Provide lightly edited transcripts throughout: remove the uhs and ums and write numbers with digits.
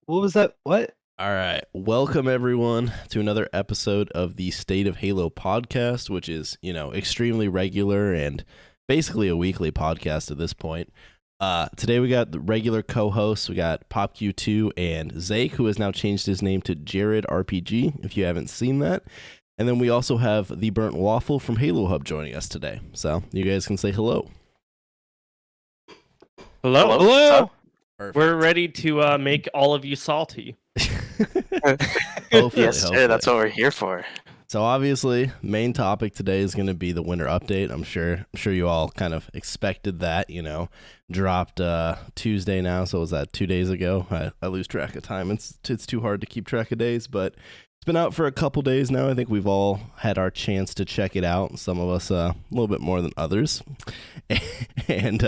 What was that? What? All right. Welcome, everyone, to another episode of the State of Halo podcast, which is, extremely regular and basically a weekly podcast at this point. Today we got the regular co-hosts. We got PopQ2 and Zake, who has now changed his name to Jared RPG, if you haven't seen that. And then we also have the Burnt Waffle from Halo Hub joining us today. So you guys can say hello. Hello. Hello. Perfect. We're ready to make all of you salty. Hopefully, Yes, sir. That's what we're here for. So obviously, main topic today is going to be the winter update. I'm sure you all kind of expected that. Dropped Tuesday now. So was that 2 days ago? I lose track of time. It's too hard to keep track of days, but it's been out for a couple days now. I think we've all had our chance to check it out. Some of us a little bit more than others, and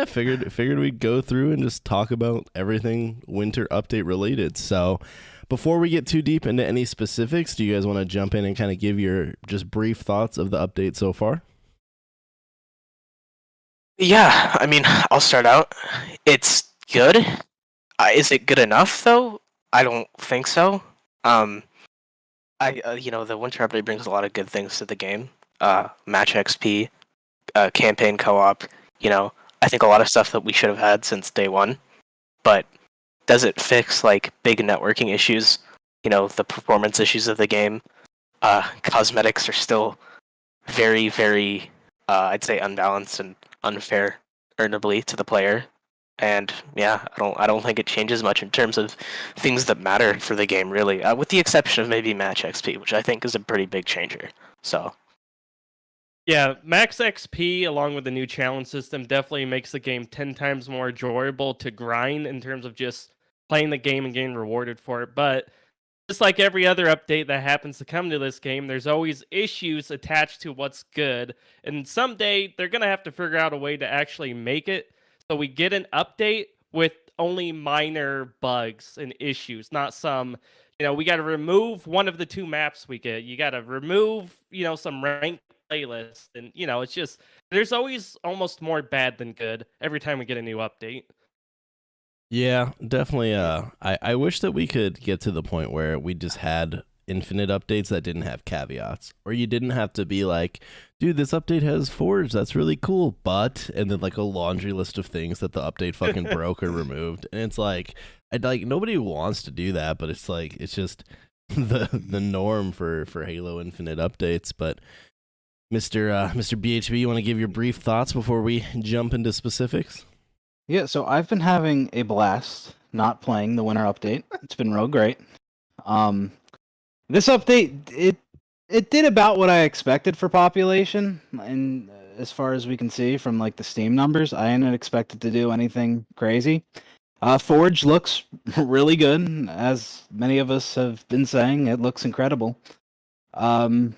figured we'd go through and just talk about everything winter update related. So before we get too deep into any specifics, do you guys want to jump in and kind of give your just brief thoughts of the update so far? Yeah, I mean, I'll start out. It's good. Is it good enough, though? I don't think so. The winter update brings a lot of good things to the game. Match XP, campaign co-op. I think a lot of stuff that we should have had since day one. But does it fix like big networking issues? The performance issues of the game. Cosmetics are still very, very, I'd say, unbalanced and unfair, earnably to the player. And yeah, I don't think it changes much in terms of things that matter for the game, really, with the exception of maybe Match XP, which I think is a pretty big changer. So Yeah, Max XP along with the new challenge system definitely makes the game 10 times more enjoyable to grind in terms of just playing the game and getting rewarded for it. But just like every other update that happens to come to this game, there's always issues attached to what's good. And someday they're going to have to figure out a way to actually make it so we get an update with only minor bugs and issues, not some, we got to remove one of the two maps we get. You got to remove, some ranked playlists. And, it's just, there's always almost more bad than good every time we get a new update. Yeah, definitely. I wish that we could get to the point where we just had infinite updates that didn't have caveats, or you didn't have to be like, dude, this update has Forge, that's really cool, but, and then like a laundry list of things that the update fucking broke or removed. And it's like, nobody wants to do that, but it's like, it's just the norm for Halo Infinite updates. But Mr. BHB, you want to give your brief thoughts before we jump into specifics? Yeah, so I've been having a blast not playing the winter update. It's been real great. This update, it did about what I expected for population, and as far as we can see from like the Steam numbers, I didn't expect it to do anything crazy. Forge looks really good, as many of us have been saying. It looks incredible. But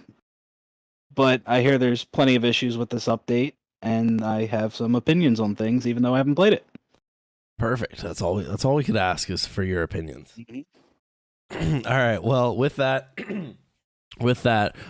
I hear there's plenty of issues with this update, and I have some opinions on things, even though I haven't played it. Perfect. That's all we could ask is for your opinions. Mm-hmm. All right. Well, with that,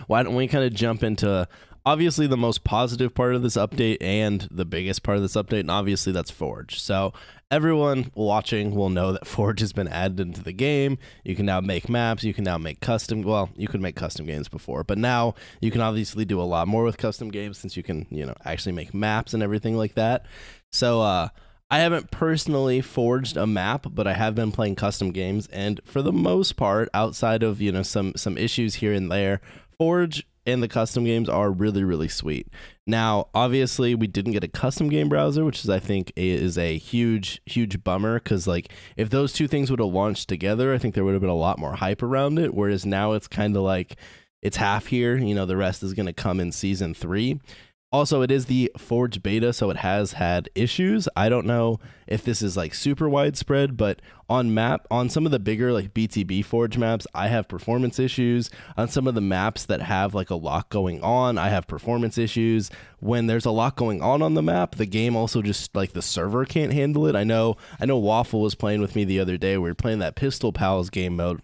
why don't we kind of jump into obviously the most positive part of this update and the biggest part of this update, and obviously that's Forge. So everyone watching will know that Forge has been added into the game. You can now make maps. You can now make custom. Well, you could make custom games before, but now you can obviously do a lot more with custom games since you can, actually make maps and everything like that. So, I haven't personally forged a map, but I have been playing custom games, and for the most part, outside of some issues here and there, Forge and the custom games are really, really sweet. Now, obviously, we didn't get a custom game browser, which is, I think, is a huge, huge bummer, because like if those two things would have launched together, I think there would have been a lot more hype around it. Whereas now it's kind of like it's half here. The rest is going to come in season 3. Also, it is the Forge beta, so it has had issues. I don't know if this is like super widespread, but on some of the bigger like BTB Forge maps, I have performance issues. On some of the maps that have like a lot going on, I have performance issues. When there's a lot going on the map, the game also just like the server can't handle it. I know Waffle was playing with me the other day. We were playing that Pistol Pals game mode.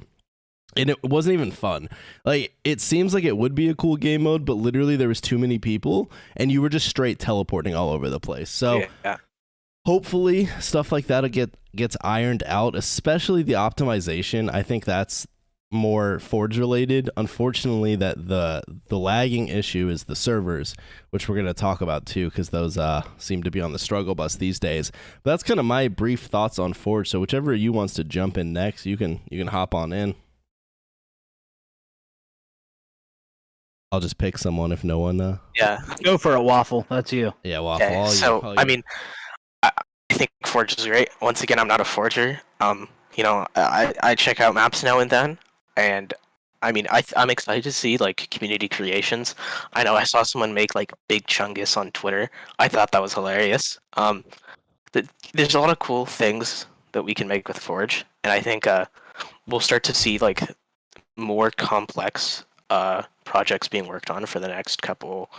And it wasn't even fun. Like, it seems like it would be a cool game mode, but literally there was too many people, and you were just straight teleporting all over the place. So yeah. hopefully stuff like that gets ironed out, especially the optimization. I think that's more Forge related. Unfortunately, that the lagging issue is the servers, which we're going to talk about too, because those seem to be on the struggle bus these days. But that's kind of my brief thoughts on Forge. So whichever of you wants to jump in next, you can hop on in. I'll just pick someone if no one. Yeah. Go for it, Waffle. That's you. Yeah, Waffle. Okay. all you- So all I you. mean, I think Forge is great. Once again, I'm not a forger. I check out maps now and then, and I mean, I'm excited to see like community creations. I know I saw someone make like Big Chungus on Twitter. I thought that was hilarious. There's a lot of cool things that we can make with Forge, and I think we'll start to see like more complex projects being worked on for the next couple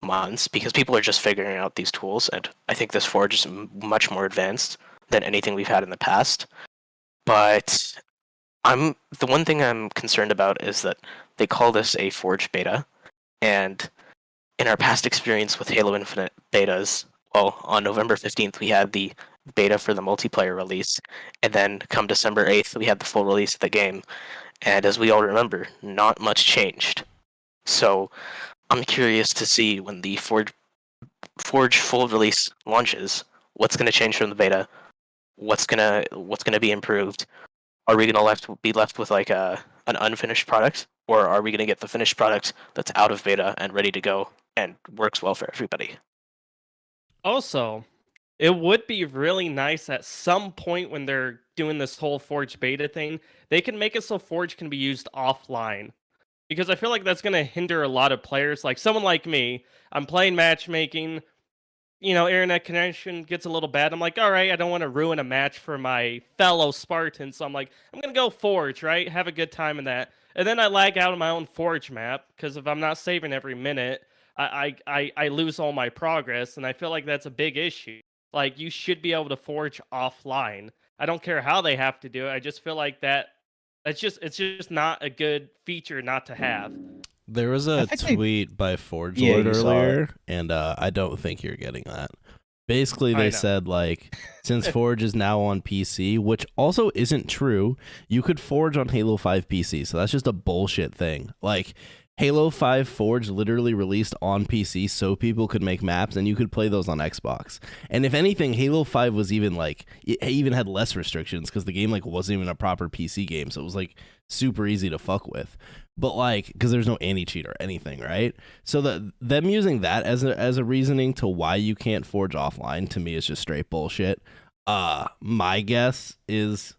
months, because people are just figuring out these tools, and I think this Forge is much more advanced than anything we've had in the past. But the one thing I'm concerned about is that they call this a Forge beta, and in our past experience with Halo Infinite betas, well, on November 15th we had the beta for the multiplayer release, and then come December 8th we had the full release of the game, and as we all remember, not much changed. So I'm curious to see when the Forge full release launches, what's going to change from the beta, what's gonna be improved. Are we gonna be left with like an unfinished product, or are we gonna get the finished product that's out of beta and ready to go and works well for everybody? Also, it would be really nice at some point when they're doing this whole Forge beta thing, they can make it so Forge can be used offline. Because I feel like that's going to hinder a lot of players. Like someone like me, I'm playing matchmaking, internet connection gets a little bad. I'm like, all right, I don't want to ruin a match for my fellow Spartans. So I'm like, I'm going to go Forge, right? Have a good time in that. And then I lag out on my own Forge map, because if I'm not saving every minute, I lose all my progress. And I feel like that's a big issue. Like, you should be able to Forge offline. I don't care how they have to do it. I just feel like it's just not a good feature not to have. There was I a think tweet by Forge Yeah, Lord you saw earlier, and I don't think you're getting that. Basically, I they know. said, like, since Forge is now on PC, which also isn't true, you could Forge on Halo 5 PC, so that's just a bullshit thing. Like, Halo 5 Forge literally released on PC so people could make maps, and you could play those on Xbox. And if anything, Halo 5 was even, like, it even had less restrictions, because the game, like, wasn't even a proper PC game, so it was, like, super easy to fuck with. But like, because there's no anti-cheat or anything, right? So them using that as a reasoning to why you can't Forge offline, to me is just straight bullshit. My guess is,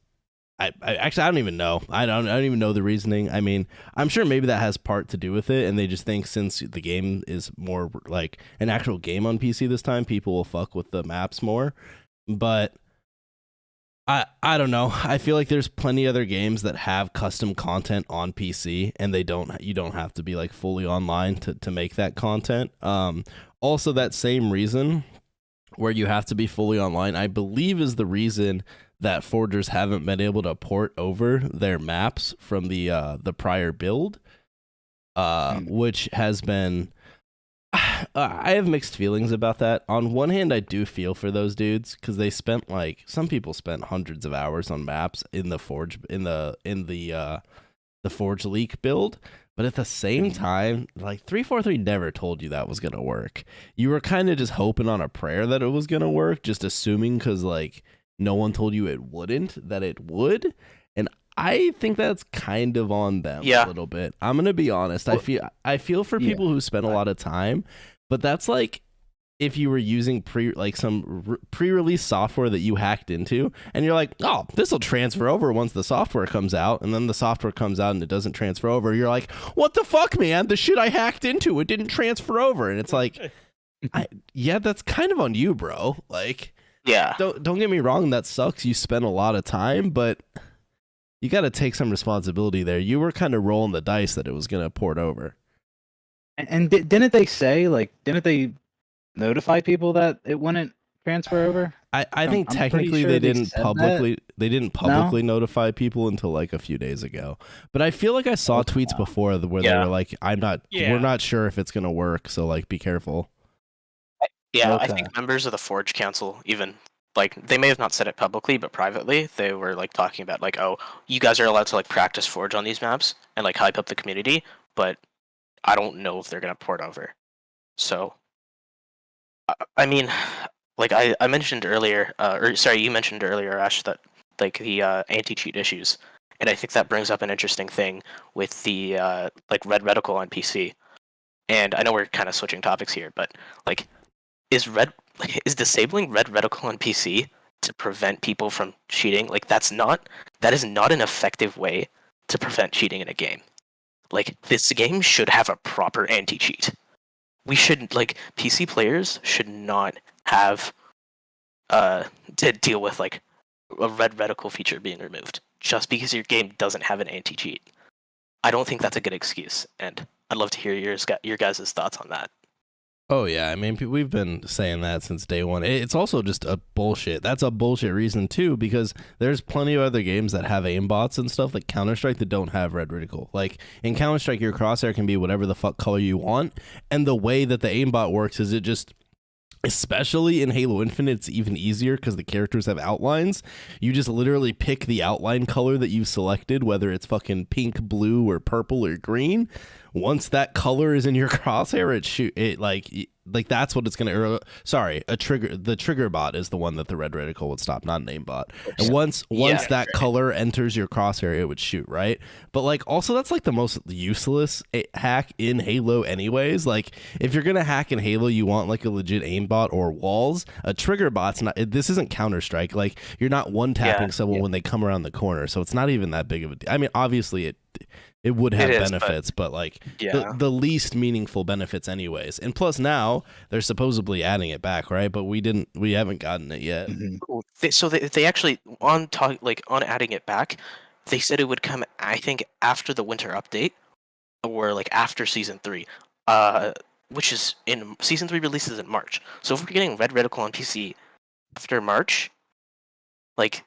I actually, I don't even know. I don't even know the reasoning. I mean, I'm sure maybe that has part to do with it, and they just think since the game is more like an actual game on PC this time, people will fuck with the maps more. But I don't know. I feel like there's plenty other games that have custom content on PC, and you don't have to be like fully online to make that content. Also, that same reason where you have to be fully online, I believe, is the reason that forgers haven't been able to port over their maps from the prior build, which has been. I have mixed feelings about that. On one hand, I do feel for those dudes, because they spent some people spent hundreds of hours on maps in the Forge the Forge Leak build. But at the same time, like 343 never told you that was gonna work. You were kind of just hoping on a prayer that it was gonna work, just assuming because like no one told you it wouldn't, that it would. And I think that's kind of on them a little bit. I'm gonna be honest. I feel for people who spend a lot of time, but that's like if you were using some pre-release software that you hacked into, and you're like, oh, this will transfer over once the software comes out, and then the software comes out and it doesn't transfer over. You're like, what the fuck, man? The shit I hacked into, it didn't transfer over, and it's like, that's kind of on you, bro. Like, don't get me wrong, that sucks. You spent a lot of time, but you got to take some responsibility there. You were kind of rolling the dice that it was going to port over. And didn't they notify people that it wouldn't transfer over? I think I'm technically pretty sure they didn't publicly notify people until like a few days ago. But I feel like I saw tweets before where they were like, we're not sure if it's going to work, so like be careful. Yeah, Okay. I think members of the Forge Council even like they may have not said it publicly, but privately they were like talking about like, oh, you guys are allowed to like practice Forge on these maps and like hype up the community, but I don't know if they're gonna port over. So, I mean, like I mentioned earlier, or sorry, you mentioned earlier, Ash, that like the anti-cheat issues, and I think that brings up an interesting thing with the like red reticle on PC. And I know we're kind of switching topics here, but like, is disabling red reticle on PC to prevent people from cheating? Like, that is not an effective way to prevent cheating in a game. Like, this game should have a proper anti-cheat. We should, like, PC players should not have to deal with like a red reticle feature being removed just because your game doesn't have an anti-cheat. I don't think that's a good excuse, and I'd love to hear your guys' thoughts on that. Oh yeah, I mean we've been saying that since day one. It's also just a bullshit. That's a bullshit reason too, because there's plenty of other games that have aimbots and stuff like Counter-Strike that don't have red reticle. Like in Counter-Strike, your crosshair can be whatever the fuck color you want, and the way that the aimbot works is it just, especially in Halo Infinite, it's even easier because the characters have outlines. You just literally pick the outline color that you've selected, whether it's fucking pink, blue, or purple, or green. Once that color is in your crosshair, it like that's what it's gonna. Sorry, the trigger bot is the one that the red reticle would stop, not an aimbot. And once that color enters your crosshair, it would shoot, right? But like also that's like the most useless hack in Halo, anyways. Like if you're gonna hack in Halo, you want like a legit aimbot or walls. A trigger bot's not. This isn't Counter-Strike. Like you're not one tapping someone when they come around the corner, so it's not even that big of a deal. I mean, obviously it would have benefits, but like the least meaningful benefits anyways. And plus now they're supposedly adding it back, right? But we haven't gotten it yet. Mm-hmm. So they actually on adding it back, they said it would come, I think, after the winter update or like after season 3, which is in season 3 releases in March. So if we're getting red reticle on PC after March, like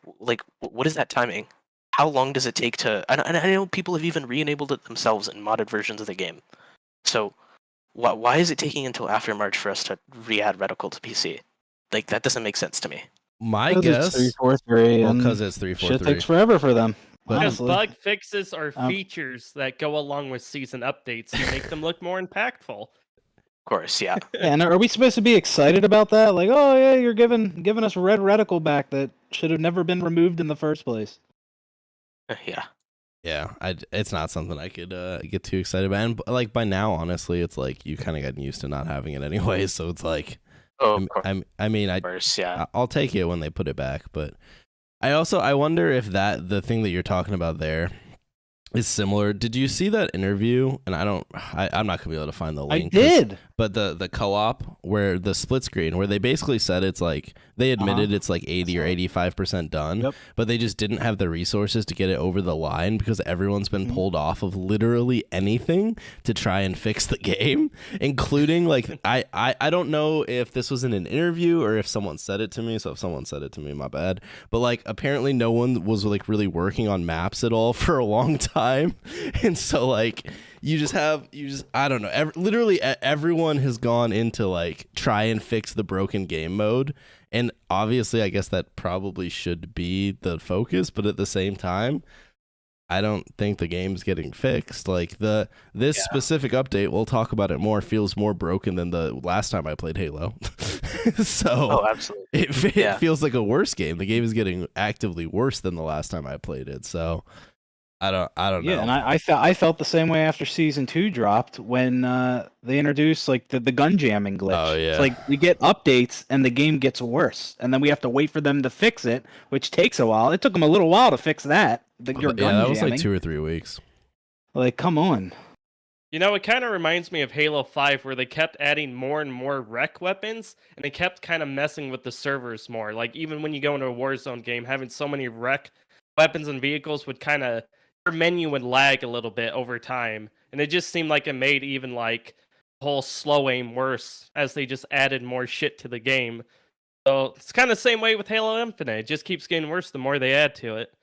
what is that timing? How long does it take to... And I know people have even re-enabled it themselves in modded versions of the game. So why is it taking until after March for us to re-add reticle to PC? Like, that doesn't make sense to me. My guess... It's 3.43. Because it's 3.43. Shit takes forever for them. Because bug fixes are features that go along with season updates and make them look more impactful. Of course, yeah. And are we supposed to be excited about that? Like, oh yeah, you're giving us red reticle back that should have never been removed in the first place. Yeah, it's not something I could get too excited about. And like by now, honestly, it's like you kind of gotten used to not having it anyway. So it's like, I'll take it when they put it back. But I wonder if the thing that you're talking about there is similar. Did you see that interview? And I'm not gonna be able to find the link. I did. But the co-op where the split screen where they basically said it's like they admitted it's like 80 or 85% done, but they just didn't have the resources to get it over the line because everyone's been pulled off of literally anything to try and fix the game, including like I don't know if this was in an interview or if someone said it to me. So if someone said it to me, my bad. But like apparently no one was like really working on maps at all for a long time, and so like. I don't know. Literally everyone has gone into like try and fix the broken game mode. And obviously, I guess that probably should be the focus. But at the same time, I don't think the game's getting fixed. Like this specific update, we'll talk about it more, feels more broken than the last time I played Halo. So absolutely. It feels like a worse game. The game is getting actively worse than the last time I played it. So I don't know. Yeah, and I felt the same way after season 2 dropped when they introduced like the gun jamming glitch. Oh yeah. It's like we get updates and the game gets worse, and then we have to wait for them to fix it, which takes a while. It took them a little while to fix that. That was like 2 or 3 weeks. Like, come on. You know, it kind of reminds me of Halo 5, where they kept adding more and more rec weapons, and they kept kind of messing with the servers more. Like, even when you go into a Warzone game, having so many rec weapons and vehicles would kind of... your menu would lag a little bit over time, and it just seemed like it made even like the whole slow aim worse as they just added more shit to the game. So it's kind of the same way with Halo Infinite. It just keeps getting worse the more they add to it.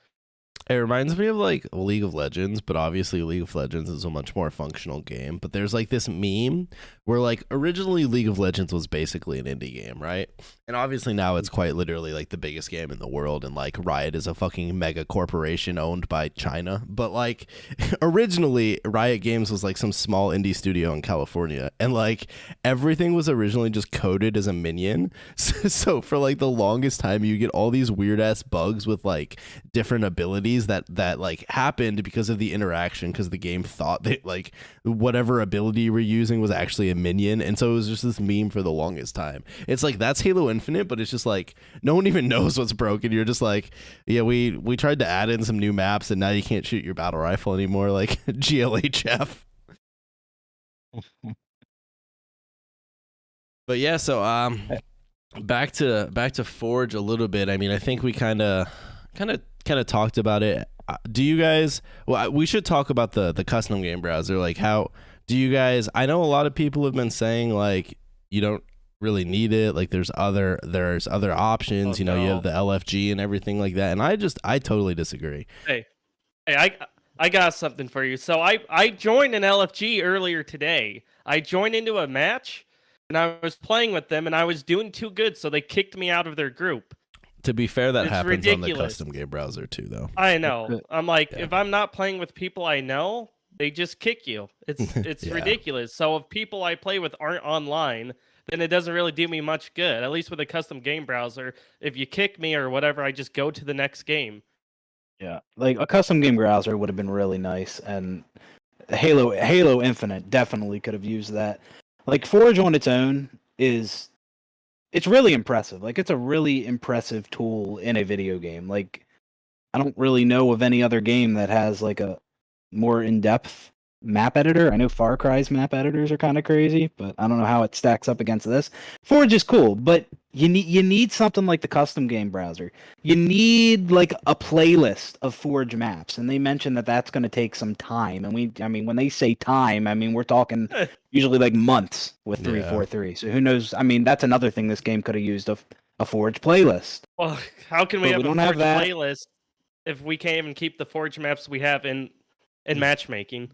It reminds me of like League of Legends, but obviously League of Legends is a much more functional game. But there's like this meme where like originally League of Legends was basically an indie game, right? And obviously now it's quite literally like the biggest game in the world, and like Riot is a fucking mega corporation owned by China. But like originally Riot Games was like some small indie studio in California, and like everything was originally just coded as a minion. So for like the longest time you get all these weird ass bugs with like different abilities that like happened because of the interaction, because the game thought that like whatever ability you were using was actually a minion, and so it was just this meme for the longest time. It's like that's Halo Infinite, but it's just like no one even knows what's broken. You're just like, yeah, we tried to add in some new maps and now you can't shoot your battle rifle anymore, like GLHF. But yeah, so back to Forge a little bit. I mean, I think we kind of talked about it. Do you guys? Well, we should talk about the custom game browser. Like, how do you guys? I know a lot of people have been saying like you don't really need it. Like, there's other options. You know, you have the LFG and everything like that. And I totally disagree. Hey, I got something for you. So I joined an LFG earlier today. I joined into a match, and I was playing with them, and I was doing too good, so they kicked me out of their group. To be fair, that It's happens ridiculous. on the custom game browser too, though. I know. I'm like, Yeah. if I'm not playing with people I know, they just kick you. It's Yeah. ridiculous. So if people I play with aren't online, then it doesn't really do me much good. At least with a custom game browser, if you kick me or whatever, I just go to the next game. Yeah, like a custom game browser would have been really nice, and Halo Infinite definitely could have used that. Like Forge on its own it's really impressive. Like it's a really impressive tool in a video game. Like I don't really know of any other game that has like a more in-depth map editor. I know Far Cry's map editors are kind of crazy, but I don't know how it stacks up against this. Forge is cool, but you need something like the custom game browser. You need like a playlist of Forge maps, and they mentioned that that's going to take some time. And I mean, when they say time, I mean we're talking usually like months with 343. So who knows? I mean, that's another thing this game could have used a Forge playlist. Well, how can we But have we a don't have Forge that. playlist if we can't even keep the Forge maps we have in matchmaking?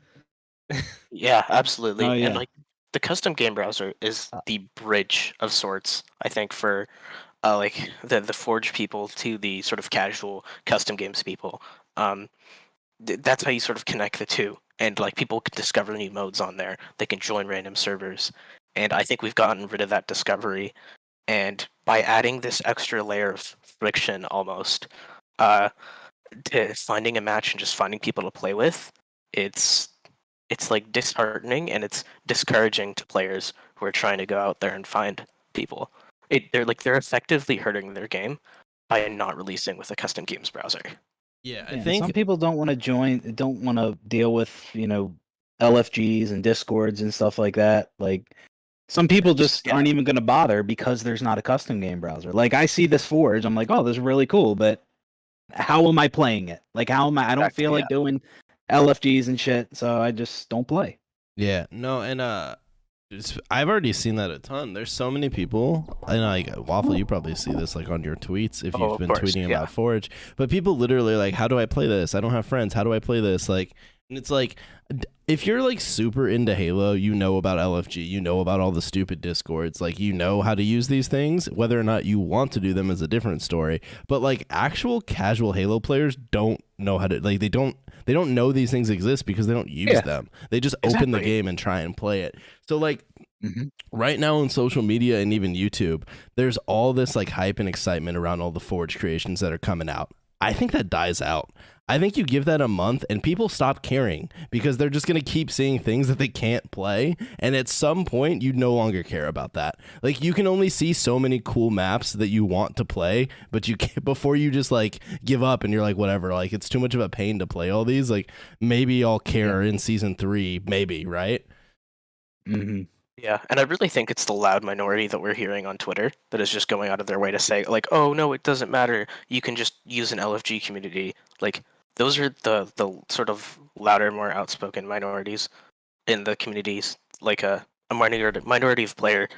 Yeah, absolutely. Oh, yeah. And like the custom game browser is the bridge of sorts, I think, for like the Forge people to the sort of casual custom games people. That's how you sort of connect the two, and like people can discover new modes on there. They can join random servers, and I think we've gotten rid of that discovery. And by adding this extra layer of friction, almost, to finding a match and just finding people to play with, it's like disheartening, and it's discouraging to players who are trying to go out there and find people. They're effectively hurting their game by not releasing with a custom games browser. Yeah, I Yeah, think some people don't want to deal with, LFGs and Discords and stuff like that. Like some people just aren't even going to bother because there's not a custom game browser. Like I see this Forge, I'm like, oh, this is really cool, but how am I playing it? Like how am I don't feel like doing LFGs and shit, so I just don't play. Yeah, no, and I've already seen that a ton. There's so many people, and like Waffle, you probably see this like on your tweets if you've been tweeting about Forge. But people literally like, how do I play this? I don't have friends. How do I play this? Like, and it's like, if you're like super into Halo, you know about LFG, you know about all the stupid Discords, like you know how to use these things. Whether or not you want to do them is a different story. But like actual casual Halo players don't know how to, like they don't know these things exist because they don't use them. They just open the game and try and play it. So like right now on social media and even YouTube, there's all this like hype and excitement around all the Forge creations that are coming out. I think that dies out. I think you give that a month and people stop caring because they're just going to keep seeing things that they can't play. And at some point, you no longer care about that. Like you can only see so many cool maps that you want to play, but you can't, before you just like give up and you're like, whatever, like it's too much of a pain to play all these. Like maybe I'll care in season 3, maybe, right? Mm-hmm. Yeah, and I really think it's the loud minority that we're hearing on Twitter that is just going out of their way to say, like, oh, no, it doesn't matter. You can just use an LFG community. Like, those are the sort of louder, more outspoken minorities in the communities, like a minority of players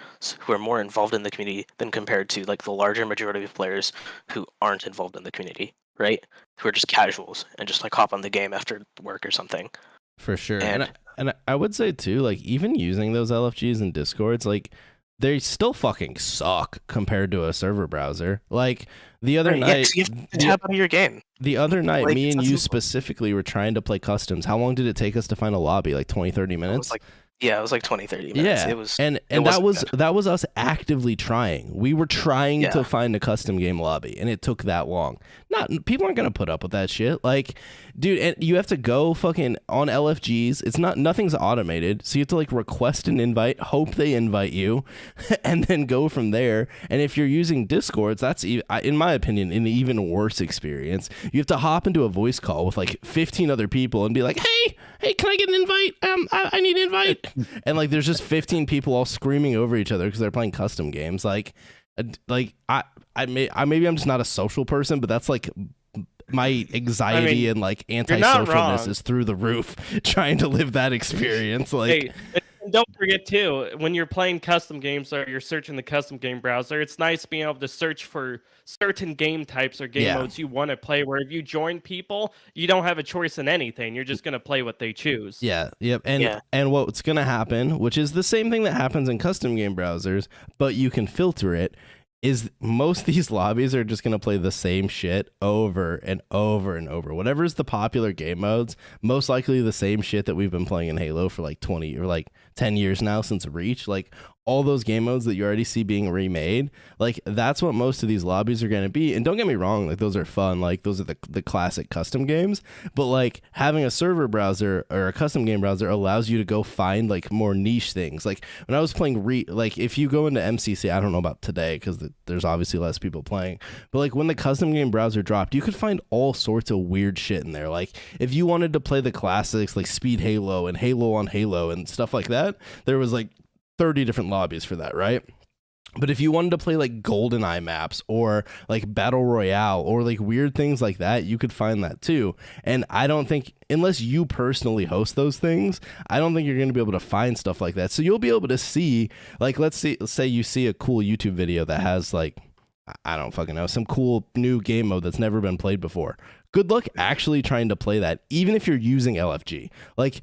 who are more involved in the community than compared to, like, the larger majority of players who aren't involved in the community, right? Who are just casuals and just like hop on the game after work or something. For sure. And- And I would say too, like even using those LFGs and Discords, like they still fucking suck compared to a server browser. Like the other Right, yeah, night, 'cause you have to tab out of your game. the other night, Like, me it's and not you simple. specifically were trying to play customs. How long did it take us to find a lobby? Like 20, 30 It minutes? was like, yeah, it was like 20, 30 minutes. Yeah, It was, and it that wasn't was good. us actively trying. We were trying Yeah. to find a custom game lobby, and it took that long. Not people aren't gonna put up with that shit. Like, dude, and you have to go fucking on LFGs. It's nothing's automated, so you have to like request an invite, hope they invite you, and then go from there. And if you're using Discords, that's in my opinion an even worse experience. You have to hop into a voice call with like 15 other people and be like, hey, can I get an invite? I need an invite. And like there's just 15 people all screaming over each other because they're playing custom games. Maybe I'm just not a social person, but that's like my anxiety and like antisocialness is through the roof trying to live that experience. Like, Hey, and don't forget too, when you're playing custom games or you're searching the custom game browser, it's nice being able to search for certain game types or game modes you want to play. Where if you join people, you don't have a choice in anything. You're just gonna play what they choose. yeah, yep. And what's gonna happen, which is the same thing that happens in custom game browsers, but you can filter it, is most of these lobbies are just going to play the same shit over and over and over. Whatever's the popular game modes, most likely the same shit that we've been playing in Halo for like 20 or like 10 years now since Reach. Like all those game modes that you already see being remade, like that's what most of these lobbies are going to be. And don't get me wrong, like those are fun. Like those are the classic custom games. But like having a server browser or a custom game browser allows you to go find like more niche things. Like when I was playing like if you go into MCC, I don't know about today because there's obviously less people playing, but like when the custom game browser dropped, you could find all sorts of weird shit in there. Like if you wanted to play the classics like Speed Halo and Halo on Halo and stuff like that, there was like 30 different lobbies for that, right? But if you wanted to play like GoldenEye maps or like Battle Royale or like weird things like that, you could find that too. And I don't think, unless you personally host those things, I don't think you're going to be able to find stuff like that. So you'll be able to see, like, let's say you see a cool YouTube video that has like, I don't fucking know, some cool new game mode that's never been played before. Good luck actually trying to play that, even if you're using LFG. Like,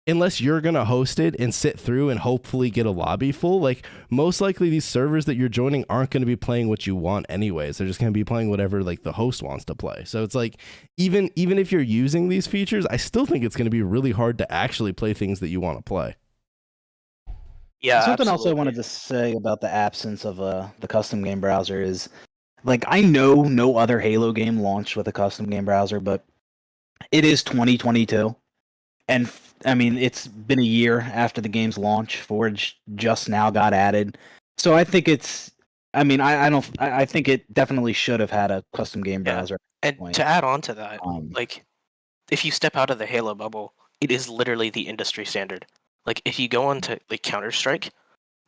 unless you're going to host it and sit through and hopefully get a lobby full, like most likely these servers that you're joining aren't going to be playing what you want anyways. They're just going to be playing whatever like the host wants to play. So it's like, even if you're using these features, I still think it's going to be really hard to actually play things that you want to play. Yeah, Something else I absolutely. wanted to say about the absence of the custom game browser is, like, I know no other Halo game launched with a custom game browser, but it is 2022. And I mean, it's been a year after the game's launch. Forge just now got added, so I think it's. I mean, I think it definitely should have had a custom game Yeah. browser. And point. to add on to that, Um, like if you step out of the Halo bubble, it is literally the industry standard. Like if you go on to like Counter-Strike,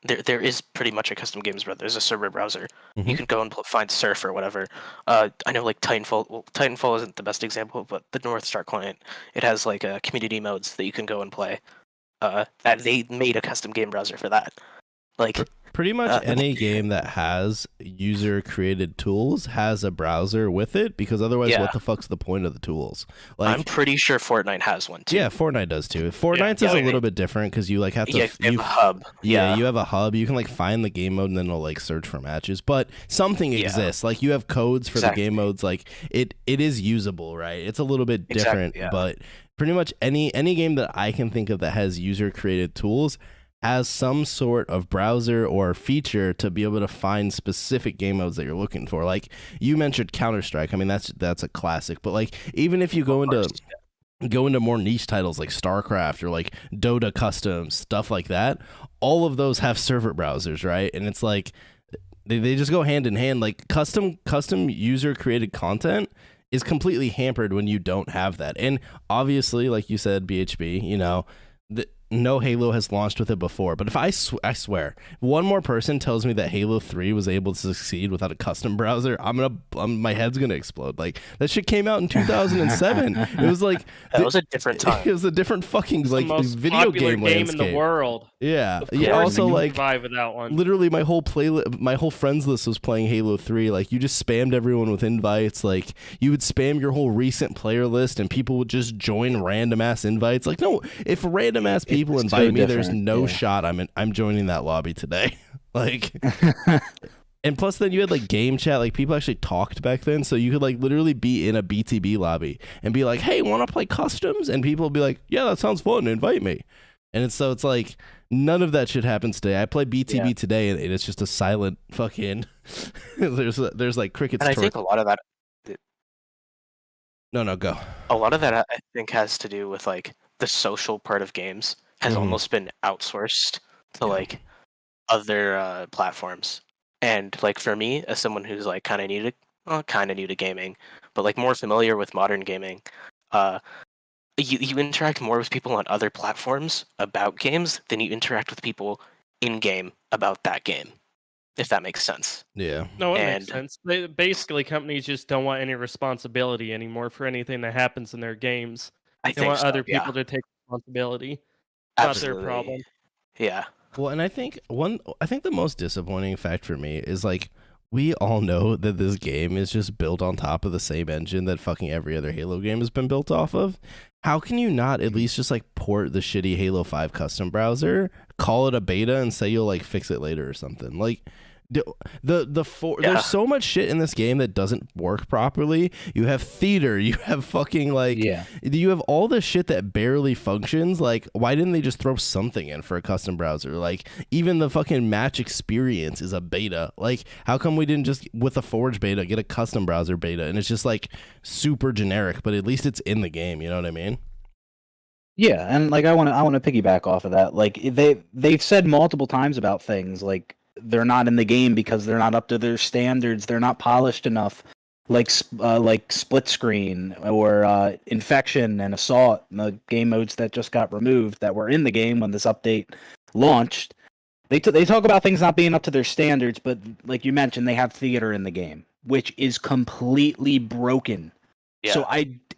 there is pretty much a custom games browser. There's a server browser. Mhm. You can go and find Surf or whatever. I know like Titanfall. Well, Titanfall isn't the best example, but the North Star client, it has like community modes that you can go and play. That they made a custom game browser for that. Like Pretty much any game that has user created tools has a browser with it, because otherwise Yeah. what the fuck's the point of the tools? Like, I'm pretty sure Fortnite has one too. yeah, Fortnite does too. Fortnite's is a little bit different because you like have to Yeah, they have a hub. Yeah, you have a hub. You can like find the game mode and then it'll like search for matches. But something Yeah. exists. Like you have codes for Exactly. the game modes. Like it is usable, right? It's a little bit different, Exactly, yeah. but pretty much any game that I can think of that has user created tools has some sort of browser or feature to be able to find specific game modes that you're looking for. Like you mentioned Counter-Strike. I mean, that's a classic. But like even if you go into more niche titles like StarCraft or like Dota Custom, stuff like that, all of those have server browsers, right? And it's like they just go hand in hand. Like custom user created content is completely hampered when you don't have that. And obviously, like you said, BHB, you know, no Halo has launched with it before, but if I swear, one more person tells me that Halo 3 was able to succeed without a custom browser, my head's gonna explode. Like, that shit came out in 2007. It was like that was a different time. It was a different fucking It's like the most video popular game game landscape in the world. Yeah, Of yeah. course Also, you like, survive without one. literally, my whole friends list was playing Halo 3. Like, you just spammed everyone with invites. Like, you would spam your whole recent player list, and people would just join random ass invites. Like, no, if random ass people It's invite so me, there's different, no yeah. shot I'm joining that lobby today. Like, and plus, then you had like game chat. Like, people actually talked back then, so you could like literally be in a BTB lobby and be like, "Hey, want to play customs?" And people would be like, "Yeah, that sounds fun. Invite me." And it's like none of that shit happens today. I play BTB today, and it's just a silent fucking. there's like crickets. And I think a lot of that. No, go. A lot of that I think has to do with like the social part of games has almost been outsourced to like other platforms. And like for me, as someone who's like kind of new to gaming, but like more familiar with modern gaming, you interact more with people on other platforms about games than you interact with people in game about that game, if that makes sense. Yeah. No, it makes sense. Basically, companies just don't want any responsibility anymore for anything that happens in their games. They want other people to take responsibility. Absolutely. Not their problem. Yeah. Well, and I think the most disappointing fact for me is like we all know that this game is just built on top of the same engine that fucking every other Halo game has been built off of. How can you not at least just like port the shitty Halo 5 custom browser, call it a beta, and say you'll like fix it later or something? Like, there's so much shit in this game that doesn't work properly. You have theater, you have fucking like, you have all this shit that barely functions. Like, why didn't they just throw something in for a custom browser? Like, even the fucking match experience is a beta. Like, how come we didn't just, with a Forge beta, get a custom browser beta? And it's just like super generic, but at least it's in the game. You know what I mean? Yeah, and like I want to piggyback off of that. Like they've said multiple times about things like they're not in the game because they're not up to their standards. They're not polished enough, like split screen or infection and assault, the game modes that just got removed that were in the game when this update launched. They talk about things not being up to their standards, but like you mentioned, they have theater in the game, which is completely broken. Yeah. So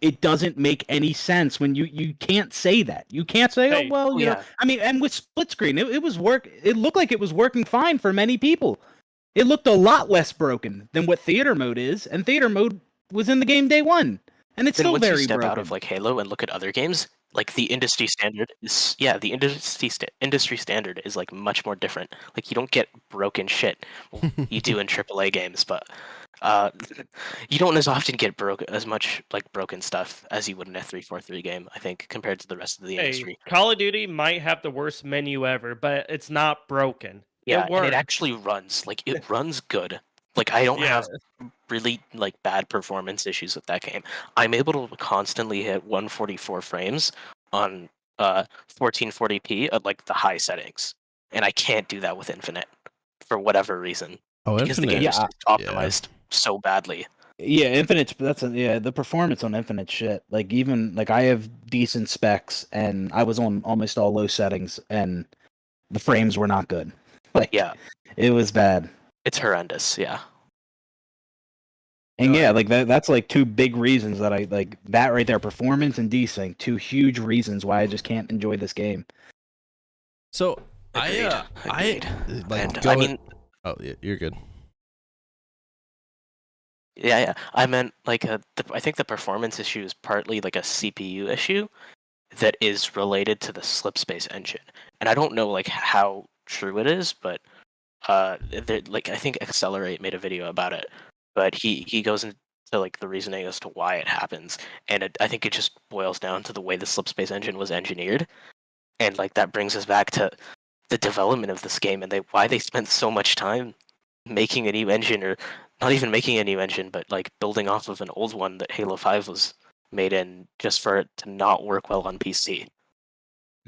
it doesn't make any sense when you can't say that. You can't say, oh well, you know. I mean, and with split screen, it looked like it was working fine for many people. It looked a lot less broken than what theater mode is, and theater mode was in the game day one, and it's still very broken. Once you step out of like Halo and look at other games, like the industry standard is industry standard is like much more different. Like you don't get broken shit. Well, you do in AAA games, but you don't as often get as much like broken stuff as you would in a 343 game, I think, compared to the rest of the industry. Call of Duty might have the worst menu ever, but it's not broken. Yeah, and it actually runs. Like it runs good. Like I don't have really like bad performance issues with that game. I'm able to constantly hit 144 frames on 1440p at like the high settings, and I can't do that with Infinite for whatever reason. Because the game is optimized so badly. Yeah, Infinite. The performance on Infinite shit. Like even like I have decent specs, and I was on almost all low settings, and the frames were not good. Like it was bad. It's horrendous. Yeah. And like that's like two big reasons that I like that right there, performance and desync, two huge reasons why I just can't enjoy this game. So Agreed. I mean, oh yeah, you're good. Yeah. I meant like I think the performance issue is partly like a CPU issue that is related to the slip space engine, and I don't know like how true it is, but like I think Accelerate made a video about it. But he goes into like the reasoning as to why it happens, and I think it just boils down to the way the slip space engine was engineered, and like that brings us back to the development of this game and why they spent so much time making a new engine, or not even making a new engine, but like building off of an old one that Halo 5 was made in, just for it to not work well on PC.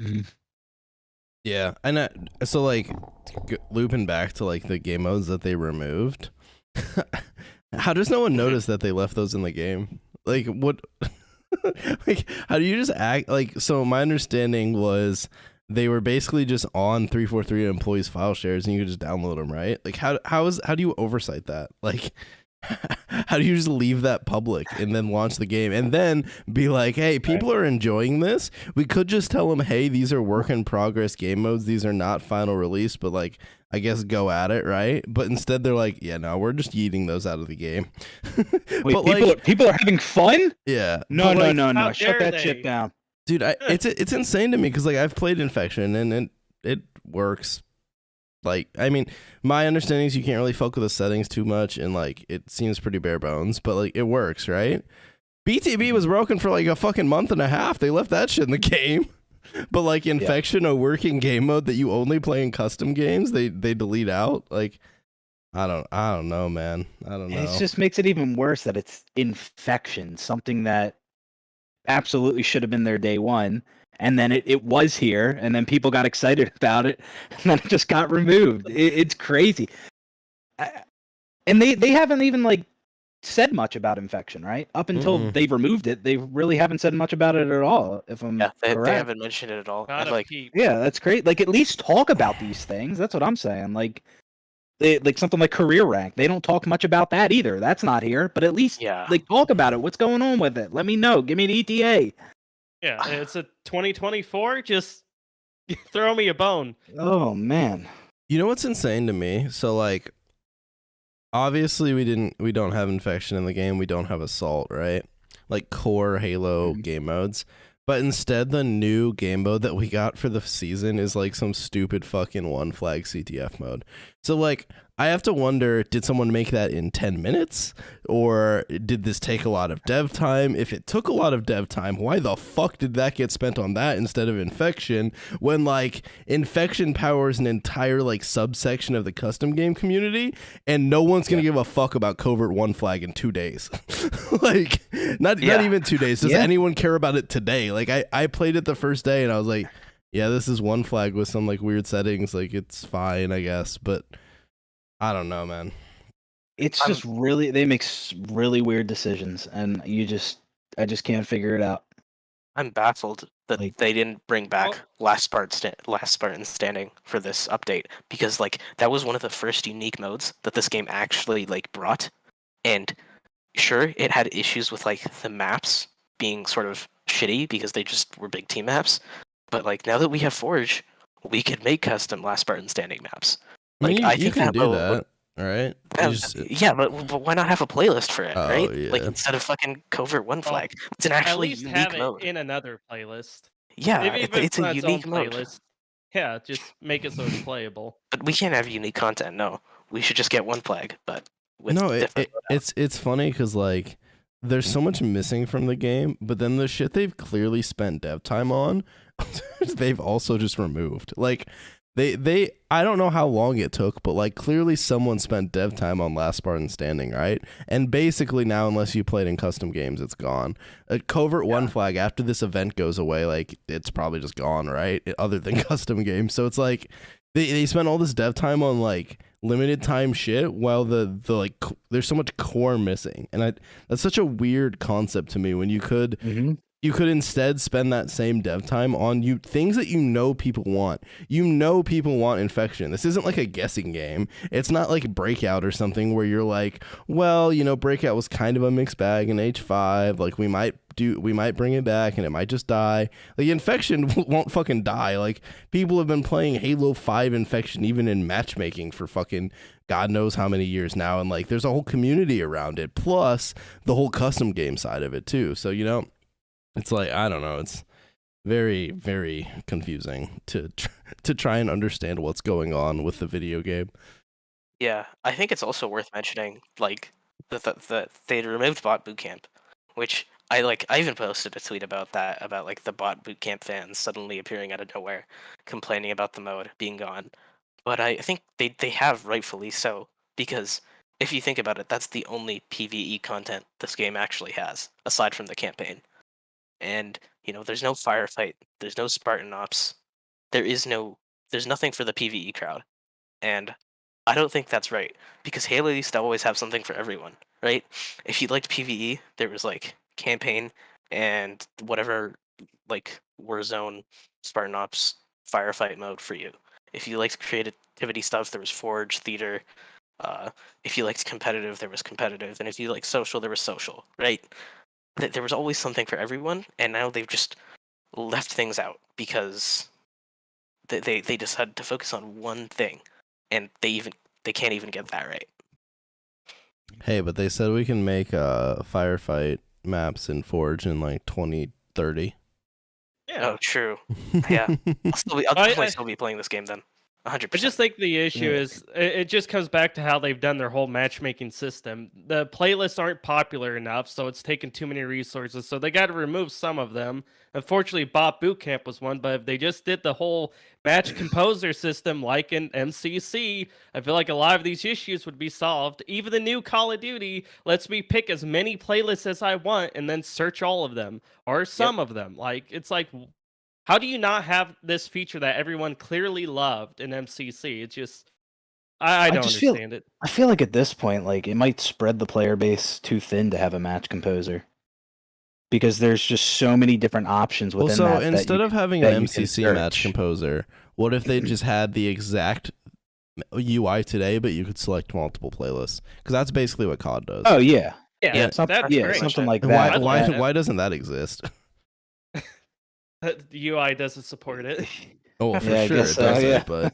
Mm-hmm. Yeah, and so like looping back to like the game modes that they removed. How does no one notice that they left those in the game? Like what? Like how do you just act like? So my understanding was they were basically just on 343 employees file shares, and you could just download them, right? Like how do you oversight that? Like, how do you just leave that public and then launch the game and then be like, hey, people are enjoying this? We could just tell them, hey, these are work in progress game modes. These are not final release, but like, I guess go at it, right? But instead they're like, yeah, no, we're just yeeting those out of the game. Wait, but people are having fun? Yeah. No. how Shut dare that shit they? down. Dude, it's insane to me because like I've played Infection and it works. Like, I mean, my understanding is you can't really fuck with the settings too much, and like it seems pretty bare bones, but like it works, right? BTB was broken for like a fucking month and a half. They left that shit in the game. But like Infection, a working game mode that you only play in custom games, they delete out. Like, I don't know, man. I don't know. And it just makes it even worse that it's Infection, something that absolutely should have been there day one, and then it was here, and then people got excited about it, and then it just got removed. It's crazy. And they haven't even like said much about Infection, right? Up until they removed it, they really haven't said much about it at all. If I'm they correct. haven't mentioned it at all. Not And, a like, peep. Yeah, that's great. Like at least talk about these things. That's what I'm saying. Like something like career rank. They don't talk much about that either. That's not here. But at least like talk about it. What's going on with it? Let me know. Give me an ETA. Yeah, it's a 2024. Just throw me a bone. Oh man. You know what's insane to me? So like, obviously we don't have Infection in the game. We don't have Assault, right? Like core Halo game modes. But instead, the new game mode that we got for the season is like some stupid fucking one flag CTF mode. So like, I have to wonder, did someone make that in 10 minutes? Or did this take a lot of dev time? If it took a lot of dev time, why the fuck did that get spent on that instead of Infection? When like Infection powers an entire like subsection of the custom game community, and no one's gonna give a fuck about Covert One Flag in 2 days. Like, not even 2 days. Does anyone care about it today? Like I played it the first day and I was like, yeah, this is One Flag with some like weird settings. Like it's fine, I guess, but I don't know, man. It's just really they make really weird decisions, and I just can't figure it out. I'm baffled that Like- they didn't bring back Last Spartan Standing for this update, because like that was one of the first unique modes that this game actually like brought. And sure, it had issues with like the maps being sort of shitty because they just were big team maps. But like now that we have Forge, we could make custom Last Spartan Standing maps. Like, I you think can that do will- that, all right? Yeah, but why not have a playlist for it, right? Like Yeah. instead of fucking Covert One Flag, it's an At actually least unique have mode. it in another playlist. Yeah, If it's on a its own unique mode. playlist. Yeah, just make it so it's playable. But we can't have unique content. No, we should just get One Flag, but with No, different. it's funny because like there's so much missing from the game, but then the shit they've clearly spent dev time on, they've also just removed. Like they I don't know how long it took, but like clearly someone spent dev time on Last Spartan Standing, right? And basically now, unless you played in custom games, it's gone. A Covert One Flag, after this event goes away, like it's probably just gone, right? Other than custom games. So it's like they spent all this dev time on like limited time shit, while the like there's so much core missing, and that's such a weird concept to me. When you could instead spend that same dev time on things that people want. People want Infection. This isn't like a guessing game. It's not like Breakout or something where you're like, well, Breakout was kind of a mixed bag in H5. Like we might bring it back and it might just die. Like Infection won't fucking die. Like people have been playing Halo 5 Infection even in matchmaking for fucking God knows how many years now, and like there's a whole community around it, plus the whole custom game side of it too. So it's like, I don't know, it's very, very confusing to try and understand what's going on with the video game. Yeah, I think it's also worth mentioning like that they removed Bot Bootcamp, which I even posted a tweet about that, about like the Bot Bootcamp fans suddenly appearing out of nowhere, complaining about the mode being gone. But I think they have, rightfully so, because if you think about it, that's the only PvE content this game actually has, aside from the campaign. And there's no firefight, there's no Spartan ops, there's nothing for the PvE crowd, and I don't think that's right, because Halo used to always have something for everyone, right? If you liked PvE, there was like campaign and whatever like Warzone, Spartan ops, firefight mode for you. If you liked creativity stuff, there was Forge, Theater. If you liked competitive, there was competitive, and if you liked social, there was social. Right? There was always something for everyone, and now they've just left things out because they decided to focus on one thing, and they can't even get that right. Hey, but they said we can make firefight maps in Forge in like 2030. Yeah. Oh, true. Yeah. I'll definitely still be playing this game then. 100%. I just think the issue is it just comes back to how they've done their whole matchmaking system. The playlists aren't popular enough, so it's taken too many resources. So they got to remove some of them. Unfortunately, Bot Bootcamp was one, but if they just did the whole match composer system like in MCC, I feel like a lot of these issues would be solved. Even the new Call of Duty lets me pick as many playlists as I want and then search all of them or some of them. Like it's like, how do you not have this feature that everyone clearly loved in MCC? It's just, I don't understand it. I feel like at this point, like it might spread the player base too thin to have a match composer, because there's just so many different options within that. So instead of having an MCC match composer, what if they just had the exact UI today, but you could select multiple playlists? Because that's basically what COD does. Oh yeah, That's great. something like that. Why doesn't that exist? The UI doesn't support it. Oh, for Yeah, I sure guess it so, doesn't. yeah. But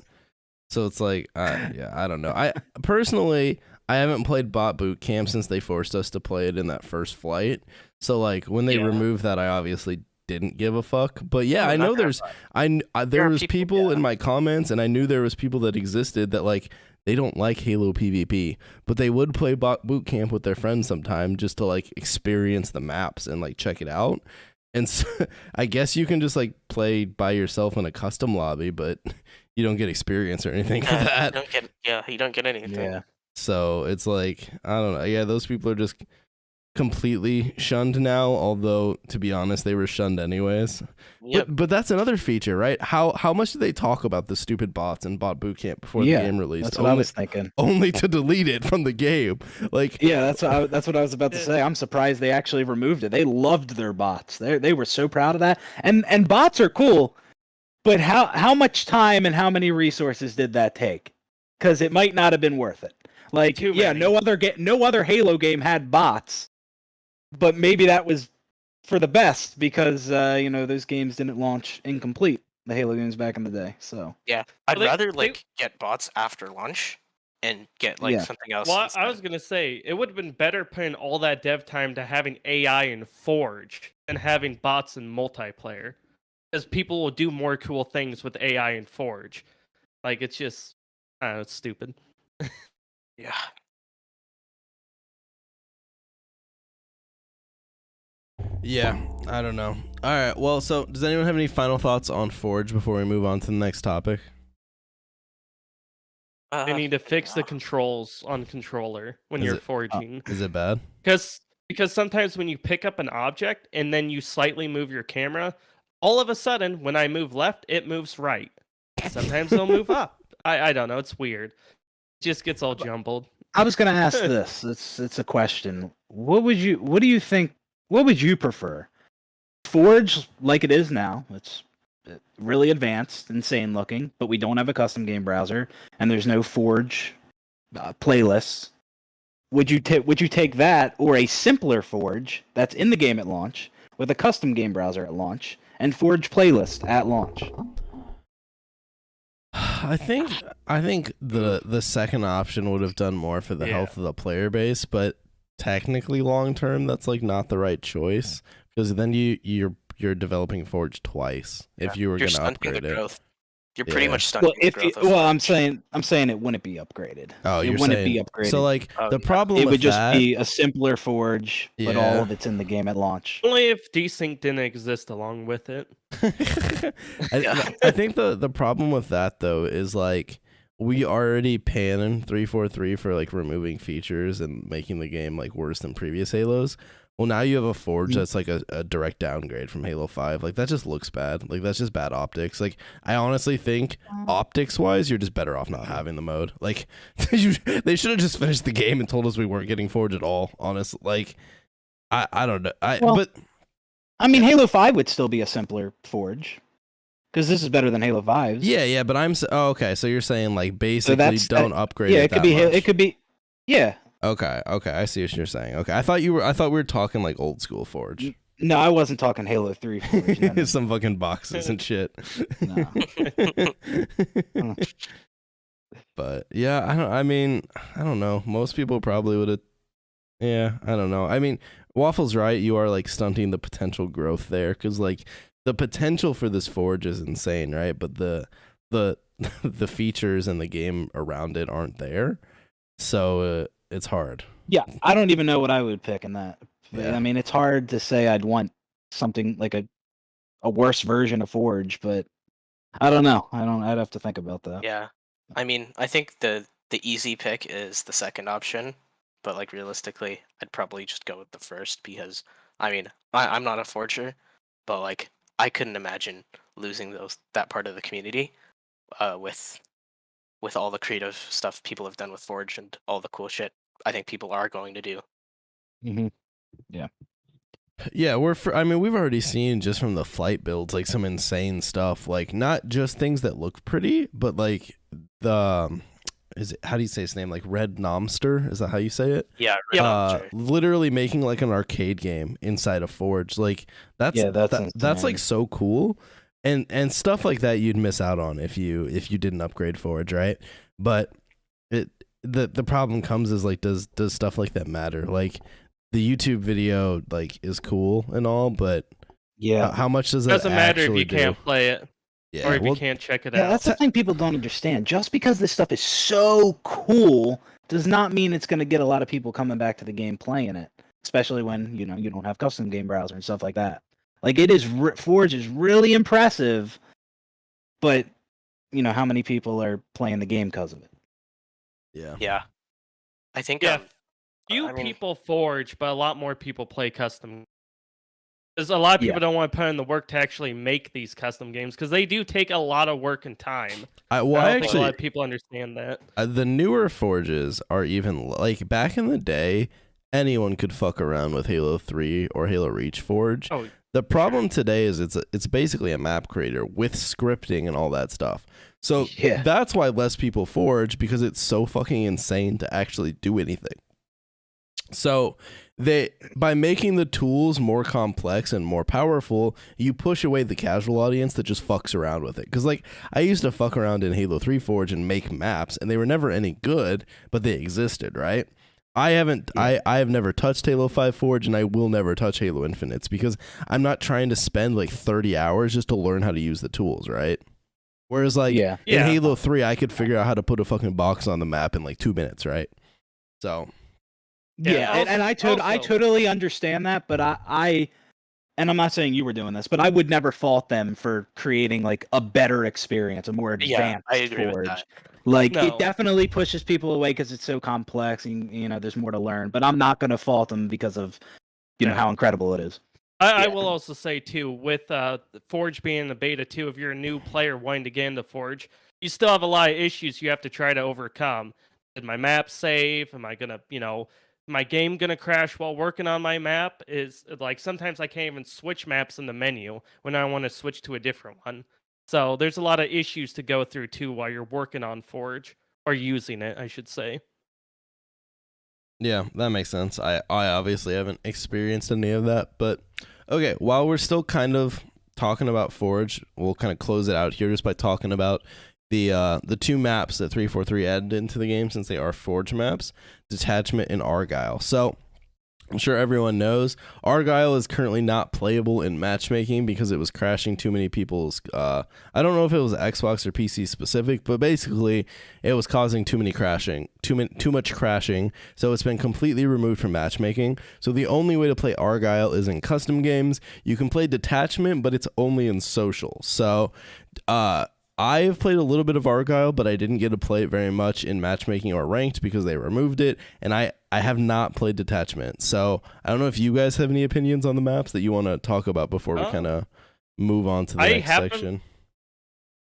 so it's like, I don't know. I personally, I haven't played Bot Boot Camp since they forced us to play it in that first flight. So like when they removed that, I obviously didn't give a fuck. But yeah, I know there was people in my comments, and I knew there was people that existed that like they don't like Halo PvP, but they would play Bot Boot Camp with their friends sometime just to like experience the maps and like check it out. And so, I guess you can just like play by yourself in a custom lobby, but you don't get experience or anything for that. You don't get anything. Yeah. So it's like, I don't know. Yeah, those people are just completely shunned now, although to be honest, they were shunned anyways. Yep. But that's another feature, right? How much did they talk about the stupid bots and Bot Bootcamp before the game released? That's what I was thinking. Only to delete it from the game. Like, yeah, that's what I was about to say. I'm surprised they actually removed it. They loved their bots. They were so proud of that. And bots are cool, but how much time and how many resources did that take? Because it might not have been worth it. Like, no other Halo game had bots, but maybe that was for the best because those games didn't launch incomplete. The Halo games back in the day. So yeah, I'd rather get bots after launch and get something else. Well, I was gonna say it would have been better putting all that dev time to having AI in Forge than having bots in multiplayer, because people will do more cool things with AI in Forge. Like it's just, I don't know, it's stupid. Yeah. Yeah, I don't know. All right, well, so does anyone have any final thoughts on Forge before we move on to the next topic? They need to fix the controls on controller when you're forging. Is it bad? Because sometimes when you pick up an object and then you slightly move your camera, all of a sudden when I move left, it moves right. Sometimes it'll move up. I don't know. It's weird. It just gets all jumbled. I was going to ask this. It's a question. What do you think? What would you prefer? Forge like it is now. It's really advanced, insane looking, but we don't have a custom game browser, and there's no Forge playlists. Would you take that or a simpler Forge that's in the game at launch with a custom game browser at launch and Forge playlist at launch? I think the second option would have done more for the health of the player base, but technically long term that's like not the right choice, because then you're developing Forge twice if you were going to upgrade it. Growth. You're pretty much stunting the growth. I'm saying it wouldn't be upgraded. Oh, it wouldn't be upgraded. So like the problem it with would just that, be a simpler Forge, but all of it's in the game at launch. Only if desync didn't exist along with it. I think the problem with that though is like we already pan 343 for like removing features and making the game like worse than previous Halos. Well, now you have a Forge that's like a direct downgrade from Halo 5. Like that just looks bad. Like that's just bad optics. Like I honestly think optics wise, you're just better off not having the mode. Like they should have just finished the game and told us we weren't getting Forge at all. Honestly, like I don't know. Halo 5 would still be a simpler Forge. because this is better than Halo 5's. Yeah, but okay. So you're saying like So basically don't upgrade Yeah, it it could that be. much. It could be. Yeah. Okay, I see what you're saying. Okay, I thought we were talking like old school Forge. No, I wasn't talking Halo 3 Forge. No, no. Some fucking boxes and shit. No. But yeah, I don't know. Most people probably would have. Yeah, I don't know. I mean, Waffle's right. You are like stunting the potential growth there, because like the potential for this Forge is insane, right? But the the features and the game around it aren't there, so it's hard. Yeah, I don't even know what I would pick in that. Yeah. I mean, it's hard to say I'd want something like a worse version of Forge, but I don't know. I'd have to think about that. Yeah, I mean, I think the easy pick is the second option, but like realistically, I'd probably just go with the first because I mean, I'm not a forger, but like I couldn't imagine losing that part of the community, with all the creative stuff people have done with Forge and all the cool shit I think people are going to do. Mm-hmm. Yeah, we've already seen just from the flight builds like some insane stuff, like not just things that look pretty, but like how do you say his name? Like Red Nomster? Is that how you say it? Yeah, literally making like an arcade game inside of Forge. Like that's like so cool. And stuff like that you'd miss out on if you didn't upgrade Forge, right? But the problem comes is like does stuff like that matter? Like the YouTube video like is cool and all, but yeah, how much does It that doesn't matter if actually you can't play it Yeah, or if you can't check it Yeah, out. that's the thing people don't understand. Just because this stuff is so cool does not mean it's going to get a lot of people coming back to the game playing it, especially when you don't have custom game browser and stuff like that. Like it is, Forge is really impressive, but how many people are playing the game because of it? Yeah. I think Few people forge, but a lot more people play custom. Because a lot of people don't want to put in the work to actually make these custom games because they do take a lot of work and time. I don't think a lot of people understand that. The newer Forges are even like back in the day, anyone could fuck around with Halo 3 or Halo Reach Forge. Oh, the problem today is it's basically a map creator with scripting and all that stuff. So that's why less people forge, because it's so fucking insane to actually do anything. So by making the tools more complex and more powerful, you push away the casual audience that just fucks around with it. Because like I used to fuck around in Halo 3 Forge and make maps, and they were never any good, but they existed, right? I have never touched Halo 5 Forge, and I will never touch Halo Infinites because I'm not trying to spend like 30 hours just to learn how to use the tools, right? Whereas like in Halo 3, I could figure out how to put a fucking box on the map in like 2 minutes, right? So and I totally understand that, but and I'm not saying you were doing this, but I would never fault them for creating like a better experience, a more advanced I agree Forge. with that. Like it definitely pushes people away because it's so complex and there's more to learn. But I'm not going to fault them because of how incredible it is. I will also say too, with Forge being in the beta too, if you're a new player wanting to get into Forge, you still have a lot of issues you have to try to overcome. Did my map save? Am I gonna my game gonna crash while working on my map? Is like sometimes I can't even switch maps in the menu when I want to switch to a different one. So there's a lot of issues to go through too while you're working on Forge or using it, I should say. Yeah, that makes sense. I obviously haven't experienced any of that, but okay, while we're still kind of talking about Forge, we'll kind of close it out here just by talking about the two maps that 343 added into the game, since they are Forge maps, Detachment and Argyle. So I'm sure everyone knows Argyle is currently not playable in matchmaking because it was crashing too many people's I don't know if it was Xbox or PC specific, but basically it was causing too much crashing, so it's been completely removed from matchmaking. So the only way to play Argyle is in custom games. You can play Detachment, but it's only in social. So I have played a little bit of Argyle, but I didn't get to play it very much in matchmaking or ranked because they removed it, and I have not played Detachment. So I don't know if you guys have any opinions on the maps that you want to talk about before we kind of move on to the next section.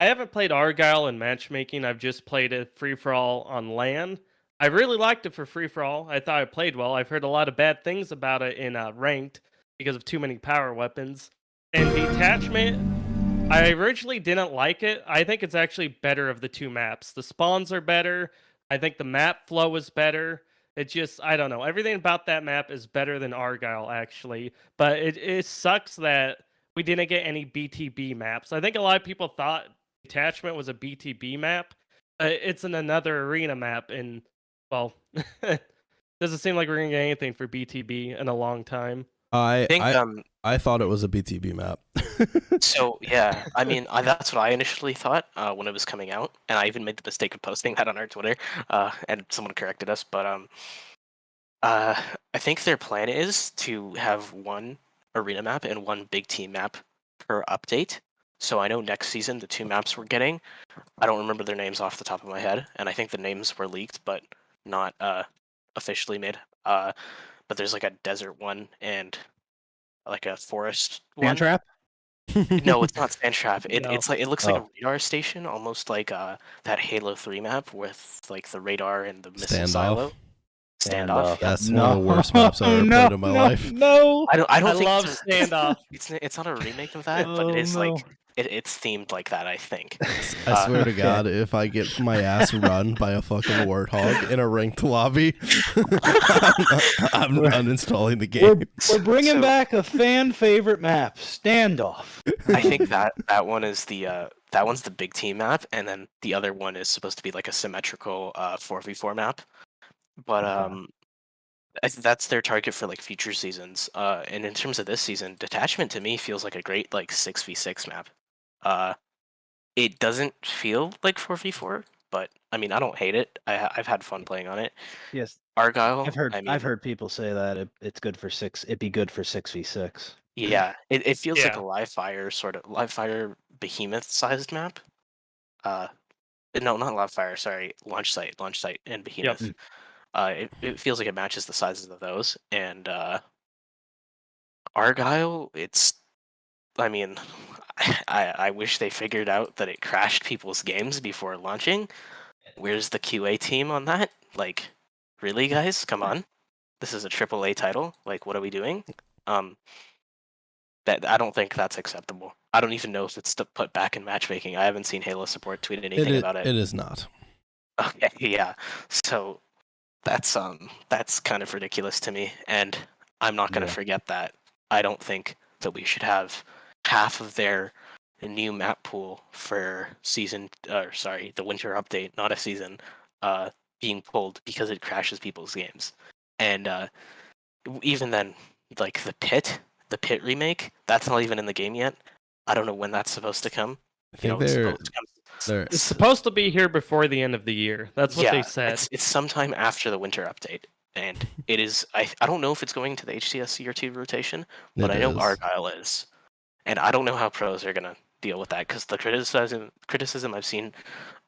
I haven't played Argyle in matchmaking. I've just played it free-for-all on LAN. I really liked it for free-for-all. I thought it played well. I've heard a lot of bad things about it in ranked because of too many power weapons. And Detachment, I originally didn't like it. I think it's actually better of the two maps. The spawns are better. I think the map flow is better. It just, I don't know. Everything about that map is better than Argyle, actually. But it sucks that we didn't get any BTB maps. I think a lot of people thought Detachment was a BTB map. It's in another arena map, and, well, doesn't seem like we're going to get anything for BTB in a long time. I think I thought it was a BTB map. So yeah, I mean that's what I initially thought when it was coming out, and I even made the mistake of posting that on our Twitter, and someone corrected us. But I think their plan is to have one arena map and one big team map per update. So I know next season the two maps we're getting, I don't remember their names off the top of my head, and I think the names were leaked but not officially made. But there's like a desert one and like a forest one. Sand trap? No, it's not Sand Trap. No. It's like it looks like a radar station, almost like that Halo 3 map with like the radar and the missile Standoff. silo. Standoff. Yeah. That's one of the worst maps I've ever played in my life. No. I don't think love it's Standoff. it's not a remake of that, but it is Oh, no. like it's themed like that, I think. I swear to God, if I get my ass run by a fucking warthog in a ranked lobby, I'm uninstalling the game. We're bringing So- back a fan favorite map, Standoff. I think that one is the that one's the big team map, and then the other one is supposed to be like a symmetrical 4v4 map. But that's their target for like future seasons. And in terms of this season, Detachment to me feels like a great like 6v6 map. It doesn't feel like 4v4, but I mean I don't hate it. I've had fun playing on it. Yes, Argyle. I've heard people say that it's good for six. It'd be good for 6v6. Yeah, it feels like Yeah. a live fire behemoth sized map. No, not live fire. Sorry, launch site, and behemoth. It feels like it matches the sizes of those. And Argyle, I mean, I wish they figured out that it crashed people's games before launching. Where's the QA team on that? Like, really, guys? Come on. This is a AAA title. Like, what are we doing? That I don't think that's acceptable. I don't even know if it's put back in matchmaking. I haven't seen Halo support tweet anything about it. It is not. Okay, yeah. So that's kind of ridiculous to me, and I'm not going to forget that. I don't think that we should have half of their new map pool for the winter update, not a season, being pulled because it crashes people's games. And even then, like the pit remake, that's not even in the game yet. I don't know when that's supposed to come. I think It's supposed to be here before the end of the year. That's what they said. It's sometime after the winter update, and it is. I don't know if it's going to the HCS Year 2 rotation, but I know Argyle is, and I don't know how pros are gonna deal with that because the criticism I've seen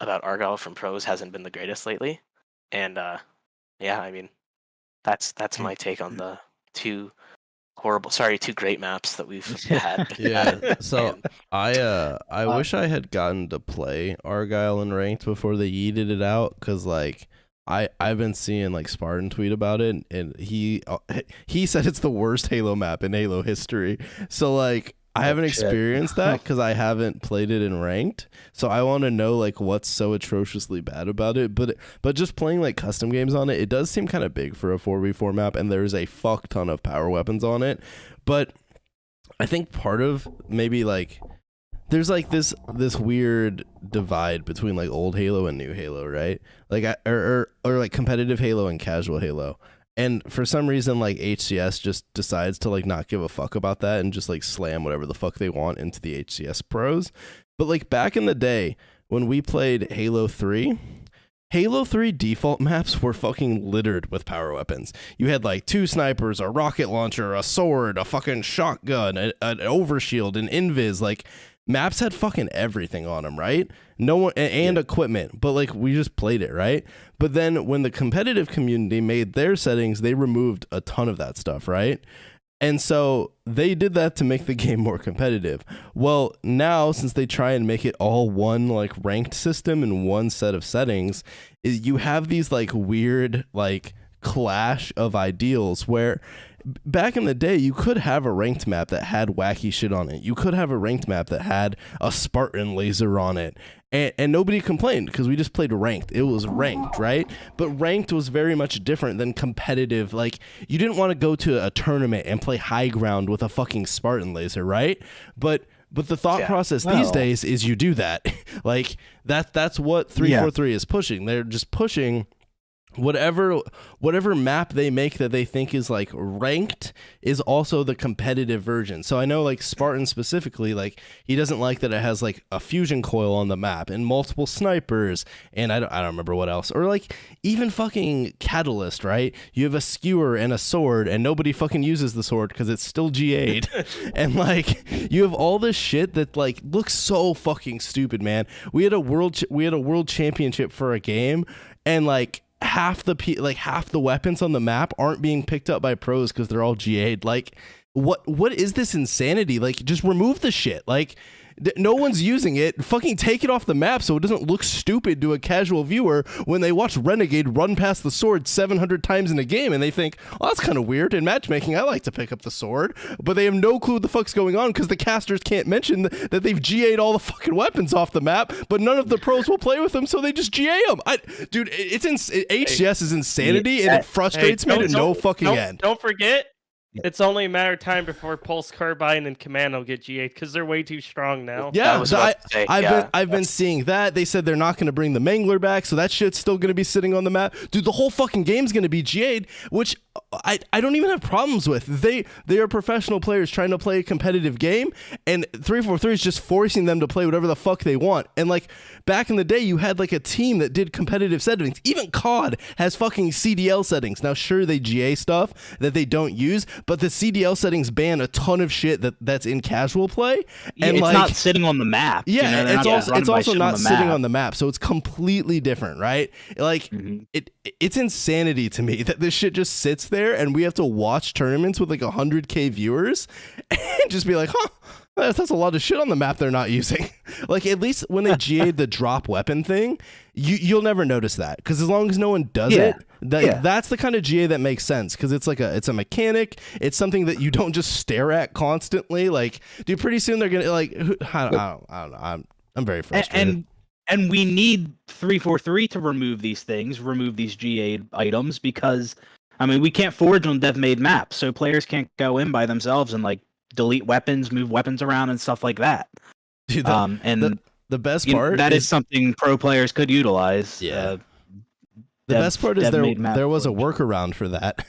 about Argyle from pros hasn't been the greatest lately, and yeah, I mean, that's my take on the two great maps that we've had. Yeah. So I wish I had gotten to play Argyle in ranked before they yeeted it out, because like I've been seeing like Spartan tweet about it, and he said it's the worst Halo map in Halo history. So like I haven't experienced that because I haven't played it in ranked. So I want to know like what's so atrociously bad about it. But just playing like custom games on it, it does seem kind of big for a 4v4 map, and there's a fuck ton of power weapons on it. But I think part of maybe like there's like this weird divide between like old Halo and new Halo, right? Like or like competitive Halo and casual Halo. And for some reason, like HCS just decides to like not give a fuck about that and just like slam whatever the fuck they want into the HCS pros. But like back in the day when we played Halo 3 default maps were fucking littered with power weapons. You had like 2 snipers, a rocket launcher, a sword, a fucking shotgun, an overshield, an invis. Like maps had fucking everything on them, right? No one and equipment, but like we just played it, right? But then when the competitive community made their settings, they removed a ton of that stuff, right? And so they did that to make the game more competitive. Well, now since they try and make it all one like ranked system and one set of settings, you have these like weird like clash of ideals where back in the day, you could have a ranked map that had wacky shit on it. You could have a ranked map that had a Spartan laser on it. And nobody complained because we just played ranked. It was ranked, right? But ranked was very much different than competitive. Like, you didn't want to go to a tournament and play high ground with a fucking Spartan laser, right? But the thought process these days is you do that. Like, that's what 343 is pushing. They're just pushing whatever map they make that they think is like ranked is also the competitive version. So I know like Spartan specifically, like he doesn't like that it has like a fusion coil on the map and multiple snipers and I don't remember what else. Or like even fucking Catalyst, right? You have a skewer and a sword and nobody fucking uses the sword because it's still GA'd. And like you have all this shit that like looks so fucking stupid, man. We had a world championship for a game and like half the weapons on the map aren't being picked up by pros because they're all GA'd. Like, what is this insanity? Like, just remove the shit. Like, no one's using it. Fucking take it off the map so it doesn't look stupid to a casual viewer when they watch Renegade run past the sword 700 times in a game and they think, oh, that's kind of weird. In matchmaking, I like to pick up the sword. But they have no clue what the fuck's going on because the casters can't mention that they've GA'd all the fucking weapons off the map, but none of the pros will play with them, so they just GA them. Dude, HCS is insanity and it frustrates me to no fucking end. Don't forget, it's only a matter of time before Pulse Carbine and Commando get GA because they're way too strong now. Yeah, I've been seeing that. They said they're not going to bring the Mangler back, so that shit's still going to be sitting on the map. Dude, the whole fucking game's going to be GA'd, which I don't even have problems with. They are professional players trying to play a competitive game, and 343 is just forcing them to play whatever the fuck they want. And like back in the day, you had like a team that did competitive settings. Even COD has fucking CDL settings. Now, sure, they GA stuff that they don't use, but the CDL settings ban a ton of shit that's in casual play. And it's like, not sitting on the map. Yeah, you know, it's also not sitting on the map, so it's completely different, right? Like it's insanity to me that this shit just sits there and we have to watch tournaments with like 100K viewers and just be like, huh, that's a lot of shit on the map they're not using. Like, at least when they GA'd the drop weapon thing, you'll never notice that, because as long as no one does it, that's the kind of GA that makes sense, because it's like it's a mechanic. It's something that you don't just stare at constantly. Like, dude, pretty soon they're gonna like, I don't know. I'm very frustrated. And we need 343 to remove these things, remove these GA items, because I mean, we can't forge on dev-made maps, so players can't go in by themselves and like delete weapons, move weapons around, and stuff like that. Dude, and the best part that is something pro players could utilize. Yeah. The best part is there was a workaround for that.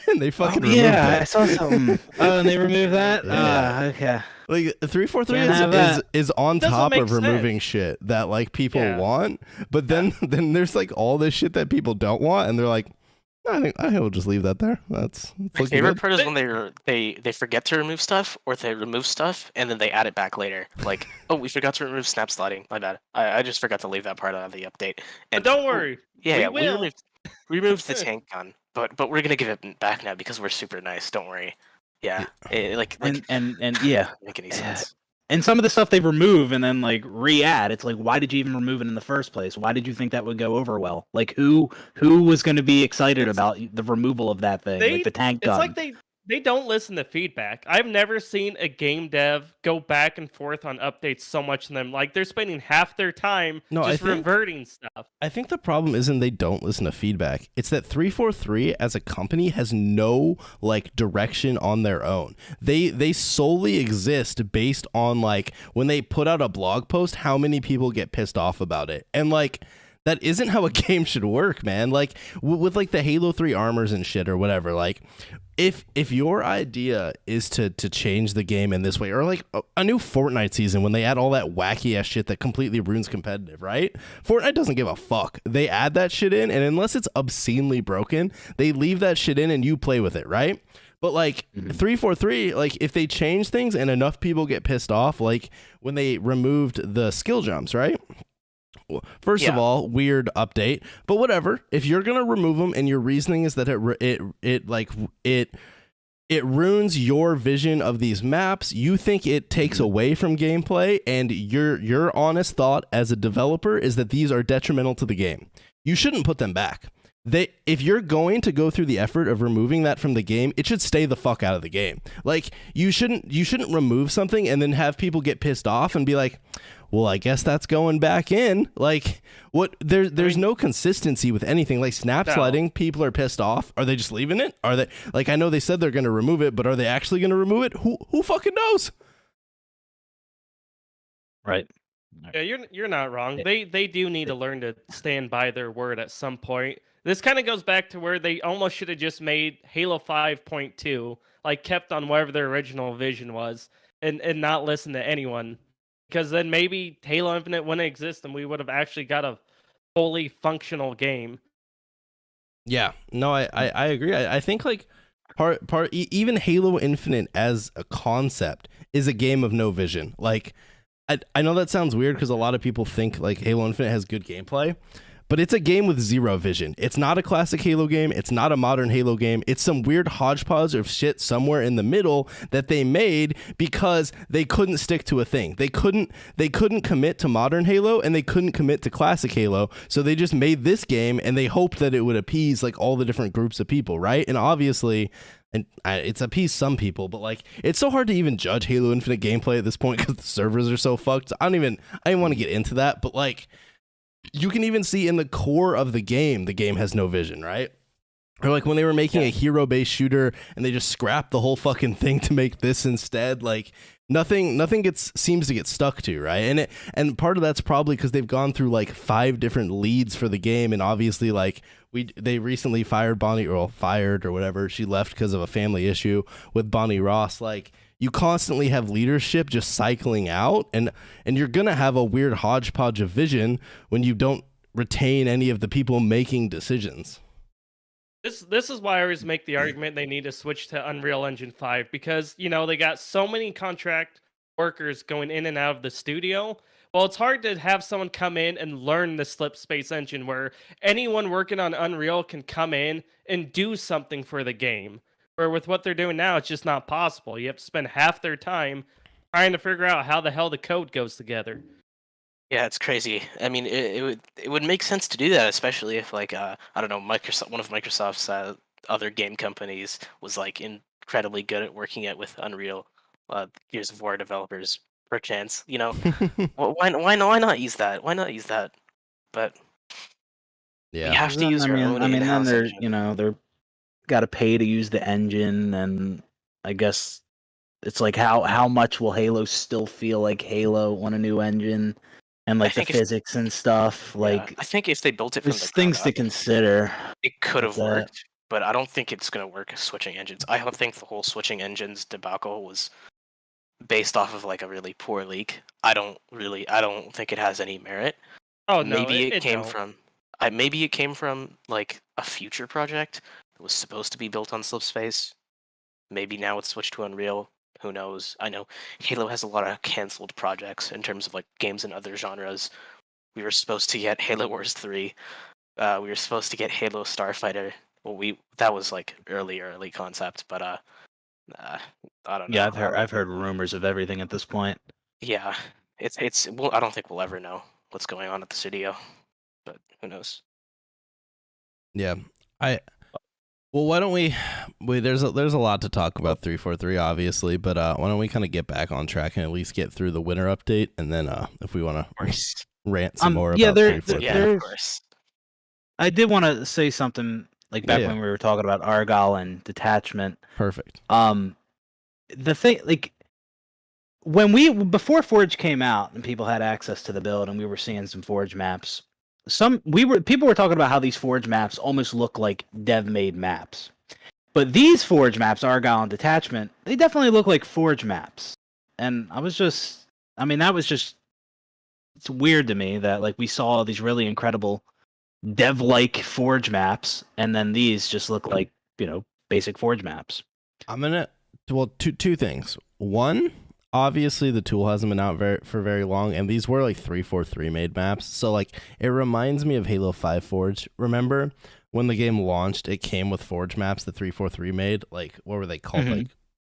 And they fucking removed that. I saw something. Oh, and they removed that? Yeah. Okay. Like 343 is on top of removing shit that like people want, but then there's like all this shit that people don't want, and they're like, I think we'll just leave that there. That's my favorite part is when they forget to remove stuff, or they remove stuff and then they add it back later. Like, oh, we forgot to remove snap sliding. My bad. I just forgot to leave that part out of the update. And but don't worry. We removed the tank gun, but we're gonna give it back now because we're super nice. Don't worry. Yeah. And yeah, doesn't make any sense. And some of the stuff they remove and then like re-add, it's like, why did you even remove it in the first place? Why did you think that would go over well? Like, who was going to be excited about the removal of that thing, like the tank gun? It's like they don't listen to feedback. I've never seen a game dev go back and forth on updates so much in them. Like, they're spending half their time reverting stuff. I think the problem isn't they don't listen to feedback. It's that 343 as a company has no like direction on their own. They solely exist based on like when they put out a blog post, how many people get pissed off about it. And like, that isn't how a game should work, man. Like with like the Halo 3 armors and shit or whatever, like if your idea is to change the game in this way, or like a new Fortnite season when they add all that wacky ass shit that completely ruins competitive, right? Fortnite doesn't give a fuck. They add that shit in, and unless it's obscenely broken, they leave that shit in and you play with it, right? But like 343, like if they change things and enough people get pissed off, like when they removed the skill jumps, right? First of all, weird update, but whatever. If you're gonna remove them and your reasoning is that it ruins your vision of these maps, you think it takes away from gameplay, and your honest thought as a developer is that these are detrimental to the game, you shouldn't put them back. if you're going to go through the effort of removing that from the game, it should stay the fuck out of the game. Like, you shouldn't remove something and then have people get pissed off and be like, well, I guess that's going back in. Like, what? There's no consistency with anything. Like, snap sliding, people are pissed off. Are they just leaving it? Are they, like, I know they said they're going to remove it, but are they actually going to remove it? Who fucking knows? Right. Yeah, you're not wrong. They do need to learn to stand by their word at some point. This kind of goes back to where they almost should have just made Halo 5.2, like kept on whatever their original vision was, and not listen to anyone. Because then maybe Halo Infinite wouldn't exist and we would have actually got a fully functional game. Yeah, no, I agree. I think like even Halo Infinite as a concept is a game of no vision. Like, I know that sounds weird because a lot of people think like Halo Infinite has good gameplay, but it's a game with zero vision. It's not a classic Halo game. It's not a modern Halo game. It's some weird hodgepodge of shit somewhere in the middle that they made because they couldn't stick to a thing. They couldn't commit to modern Halo and they couldn't commit to classic Halo. So they just made this game and they hoped that it would appease like all the different groups of people, right? And obviously, it's appeased some people, but like it's so hard to even judge Halo Infinite gameplay at this point because the servers are so fucked. I didn't want to get into that, but like, you can even see in the core of the game has no vision, right? Or like when they were making a hero-based shooter and they just scrapped the whole fucking thing to make this instead, like nothing seems to get stuck to, right? And part of that's probably because they've gone through like 5 different leads for the game, and obviously like they recently fired fired or whatever. She left because of a family issue with Bonnie Ross. Like, you constantly have leadership just cycling out, and you're gonna have a weird hodgepodge of vision when you don't retain any of the people making decisions. This is why I always make the argument they need to switch to Unreal Engine 5 because, you know, they got so many contract workers going in and out of the studio. Well, it's hard to have someone come in and learn the Slip Space engine where anyone working on Unreal can come in and do something for the game. Where with what they're doing now, it's just not possible. You have to spend half their time trying to figure out how the hell the code goes together. Yeah, it's crazy. I mean, it would make sense to do that, especially if like I don't know, one of Microsoft's other game companies was like incredibly good at working it with Unreal, Gears of War developers, perchance. You know, well, why not use that? Why not use that? But yeah, you have to use your own. I mean, then in-house they're engine. they're got to pay to use the engine, and I guess it's like how much will Halo still feel like Halo on a new engine, and like the physics and stuff. Like, I think if they built it from there's the things ground to up, consider. it could have with that. worked, but I don't think it's gonna work as switching engines. I don't think the whole switching engines debacle was based off of like a really poor leak. I don't think it has any merit. Oh no, Maybe it came don't. from maybe it came from like a future project that was supposed to be built on Slipspace. Maybe now it's switched to Unreal. Who knows? I know Halo has a lot of canceled projects in terms of like games in other genres. We were supposed to get Halo Wars 3. We were supposed to get Halo Starfighter. Well, that was like early concept, but I don't know. Yeah, I've heard rumors of everything at this point. Yeah, it's. Well, I don't think we'll ever know what's going on at the studio, but who knows? Yeah, well, why don't we there's a lot to talk about 343 obviously, but why don't we kind of get back on track and at least get through the winter update, and then if we want to rant some more about 343. Yeah, of course. I did want to say something like back when we were talking about Argyle and detachment. Perfect. The thing, like, before Forge came out and people had access to the build and we were seeing some Forge maps, people were talking about how these Forge maps almost look like dev-made maps. But these Forge maps, Argyle and Detachment, they definitely look like Forge maps. And it's weird to me that like we saw these really incredible dev-like Forge maps, and then these just look like, basic Forge maps. Two things. One, obviously the tool hasn't been out for very long, and these were like 343 made maps, so like it reminds me of Halo 5 Forge. Remember when the game launched, it came with Forge maps that 343 made, like what were they called? Mm-hmm.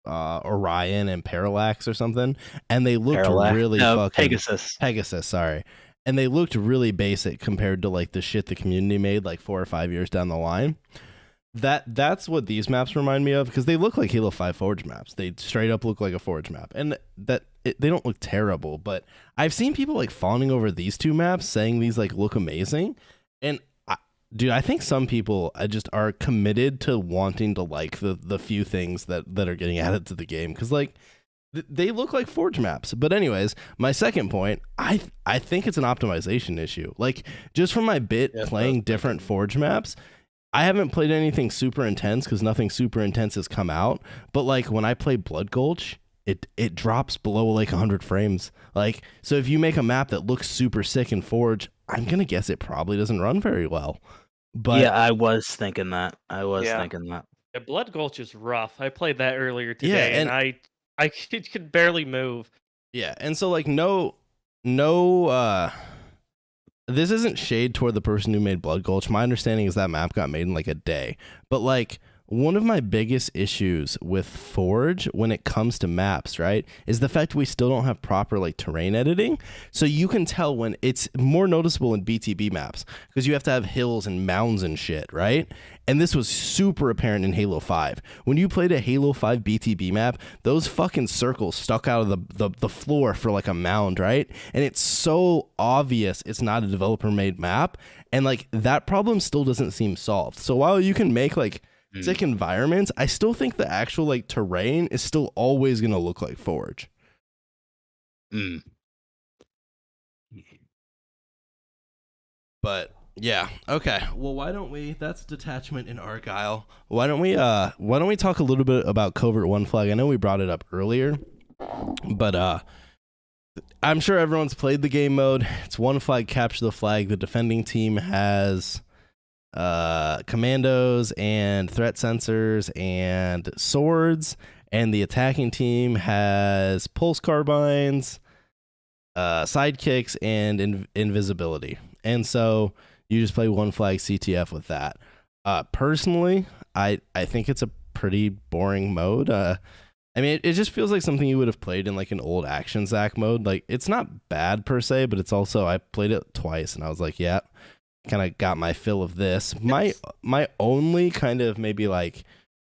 Like Orion and Parallax or something, and they looked really fucking Pegasus, sorry. and they looked really basic compared to like the shit the community made like 4 or 5 years down the line. That's what these maps remind me of, because they look like Halo 5 Forge maps. They straight up look like a Forge map, and they don't look terrible. But I've seen people like fawning over these two maps, saying these like look amazing, and dude, I think some people just are committed to wanting to like the few things that are getting added to the game, because like they look like Forge maps. But anyways, my second point, I think it's an optimization issue. Like, just from my playing different Forge maps, I haven't played anything super intense because nothing super intense has come out. But like when I play Blood Gulch, it drops below like 100 frames. Like, so if you make a map that looks super sick in Forge, I'm gonna guess it probably doesn't run very well. But yeah, I was thinking that. Yeah, Blood Gulch is rough. I played that earlier today, and I could barely move. Yeah, and so like no this isn't shade toward the person who made Blood Gulch. My understanding is that map got made in like a day. But like one of my biggest issues with Forge when it comes to maps, right, is the fact we still don't have proper like terrain editing. So you can tell when it's more noticeable in BTB maps because you have to have hills and mounds and shit, right? And this was super apparent in Halo 5. When you played a Halo 5 BTB map, those fucking circles stuck out of the floor for like a mound, right? And it's so obvious it's not a developer-made map. And like that problem still doesn't seem solved. So while you can make like sick environments, I still think the actual like terrain is still always gonna look like Forge. But yeah, okay. Well, why don't we? That's detachment in Argyle. Why don't we talk a little bit about Covert One Flag? I know we brought it up earlier, but I'm sure everyone's played the game mode. It's one flag, capture the flag. The defending team has commandos and threat sensors and swords, and the attacking team has pulse carbines, sidekicks, and invisibility. And so you just play one flag CTF with that. Personally, I think it's a pretty boring mode. I mean, it just feels like something you would have played in like an old Action Zack mode. Like, it's not bad per se, but it's also, I played it twice and I was like, yeah, kind of got my fill of this. My only kind of maybe like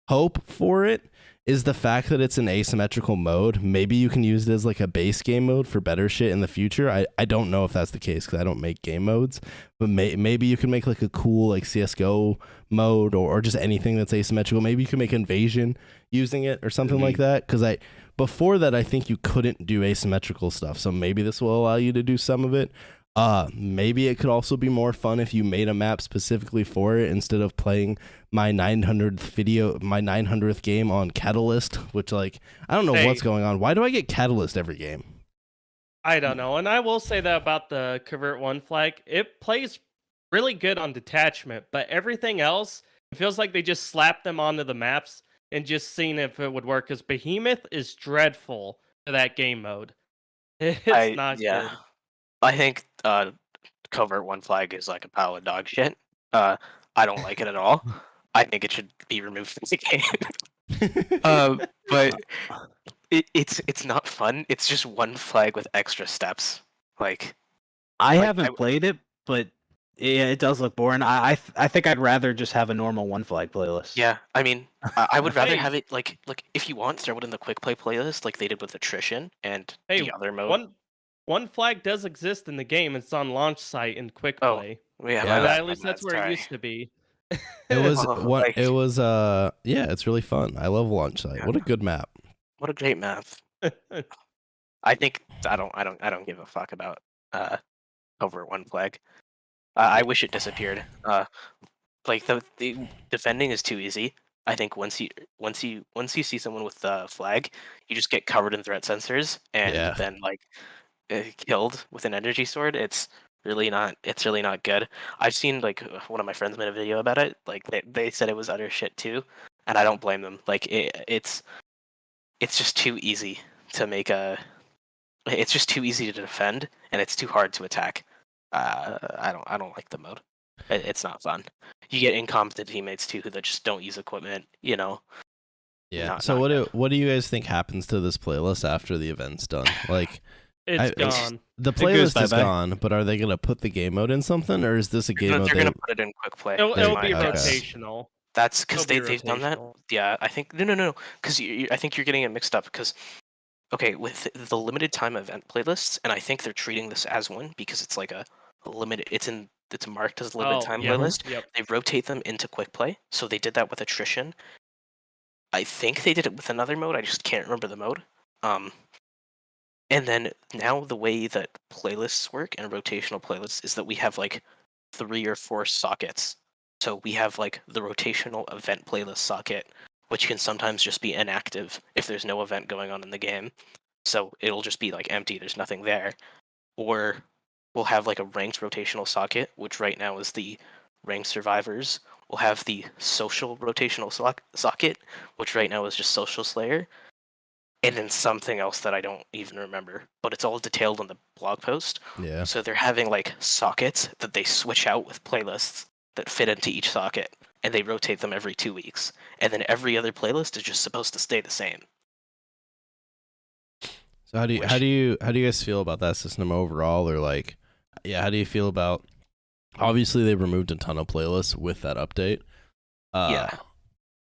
hope for it is the fact that it's an asymmetrical mode. Maybe you can use it as like a base game mode for better shit in the future. I don't know if that's the case because I don't make game modes, but maybe you can make like a cool like CSGO mode or just anything that's asymmetrical. Maybe you can make Invasion using it or something like that, because before that I think you couldn't do asymmetrical stuff, so maybe this will allow you to do some of it. Maybe it could also be more fun if you made a map specifically for it instead of playing my 900th game on Catalyst, which like, I don't know what's going on. Why do I get Catalyst every game? I don't know. And I will say that about the Covert One Flag, it plays really good on detachment, but everything else, it feels like they just slapped them onto the maps and just seen if it would work, because Behemoth is dreadful for that game mode. It's not good. I think Covert One Flag is like a pile of dog shit. I don't like it at all. I think it should be removed from the game. But it's not fun. It's just one flag with extra steps. Like, I haven't played it, but yeah, it does look boring. I think I'd rather just have a normal one flag playlist. Yeah, I mean, I would rather have it like if you want, throw it in the quick play playlist like they did with attrition and the other mode. One flag does exist in the game. It's on launch site in quick play. Yeah, at least that's where it used to be. It was yeah, it's really fun. I love launch site. What a good map. What a great map. I think I don't give a fuck about Covert One Flag. I wish it disappeared. Like the defending is too easy. I think once you see someone with the flag, you just get covered in threat sensors and then like killed with an energy sword. It's really not good. I've seen like one of my friends made a video about it. Like they said it was utter shit too, and I don't blame them. Like it's just too easy to make it's just too easy to defend, and it's too hard to attack. I don't like the mode. It's not fun. You get incompetent teammates too that just don't use equipment, you know. Yeah. So what do you guys think happens to this playlist after the event's done? Like, It's gone. The goes playlist is bye-bye. gone, but are they gonna put the game mode in something, or is this a game They're mode? gonna put it in quick play. It'll There you be go, okay. rotational. That's because It'll be they've done that. rotational. Yeah, I think no. Because I think you're getting it mixed up. Because okay, with the limited time event playlists, and I think they're treating this as one because it's like a limited. It's marked as a limited time yeah. playlist. Yep. They rotate them into quick play. So they did that with attrition. I think they did it with another mode. I just can't remember the mode. And then now the way that playlists work and rotational playlists is that we have like 3 or 4 sockets. So we have like the rotational event playlist socket, which can sometimes just be inactive if there's no event going on in the game. So it'll just be like empty, there's nothing there. Or we'll have like a ranked rotational socket, which right now is the ranked survivors. We'll have the social rotational socket, which right now is just social slayer. And then something else that I don't even remember, but it's all detailed on the blog post. Yeah. So they're having like sockets that they switch out with playlists that fit into each socket, and they rotate them every 2 weeks. And then every other playlist is just supposed to stay the same. So how do you guys feel about that system overall, or like, yeah, how do you feel about? Obviously, they removed a ton of playlists with that update. Yeah.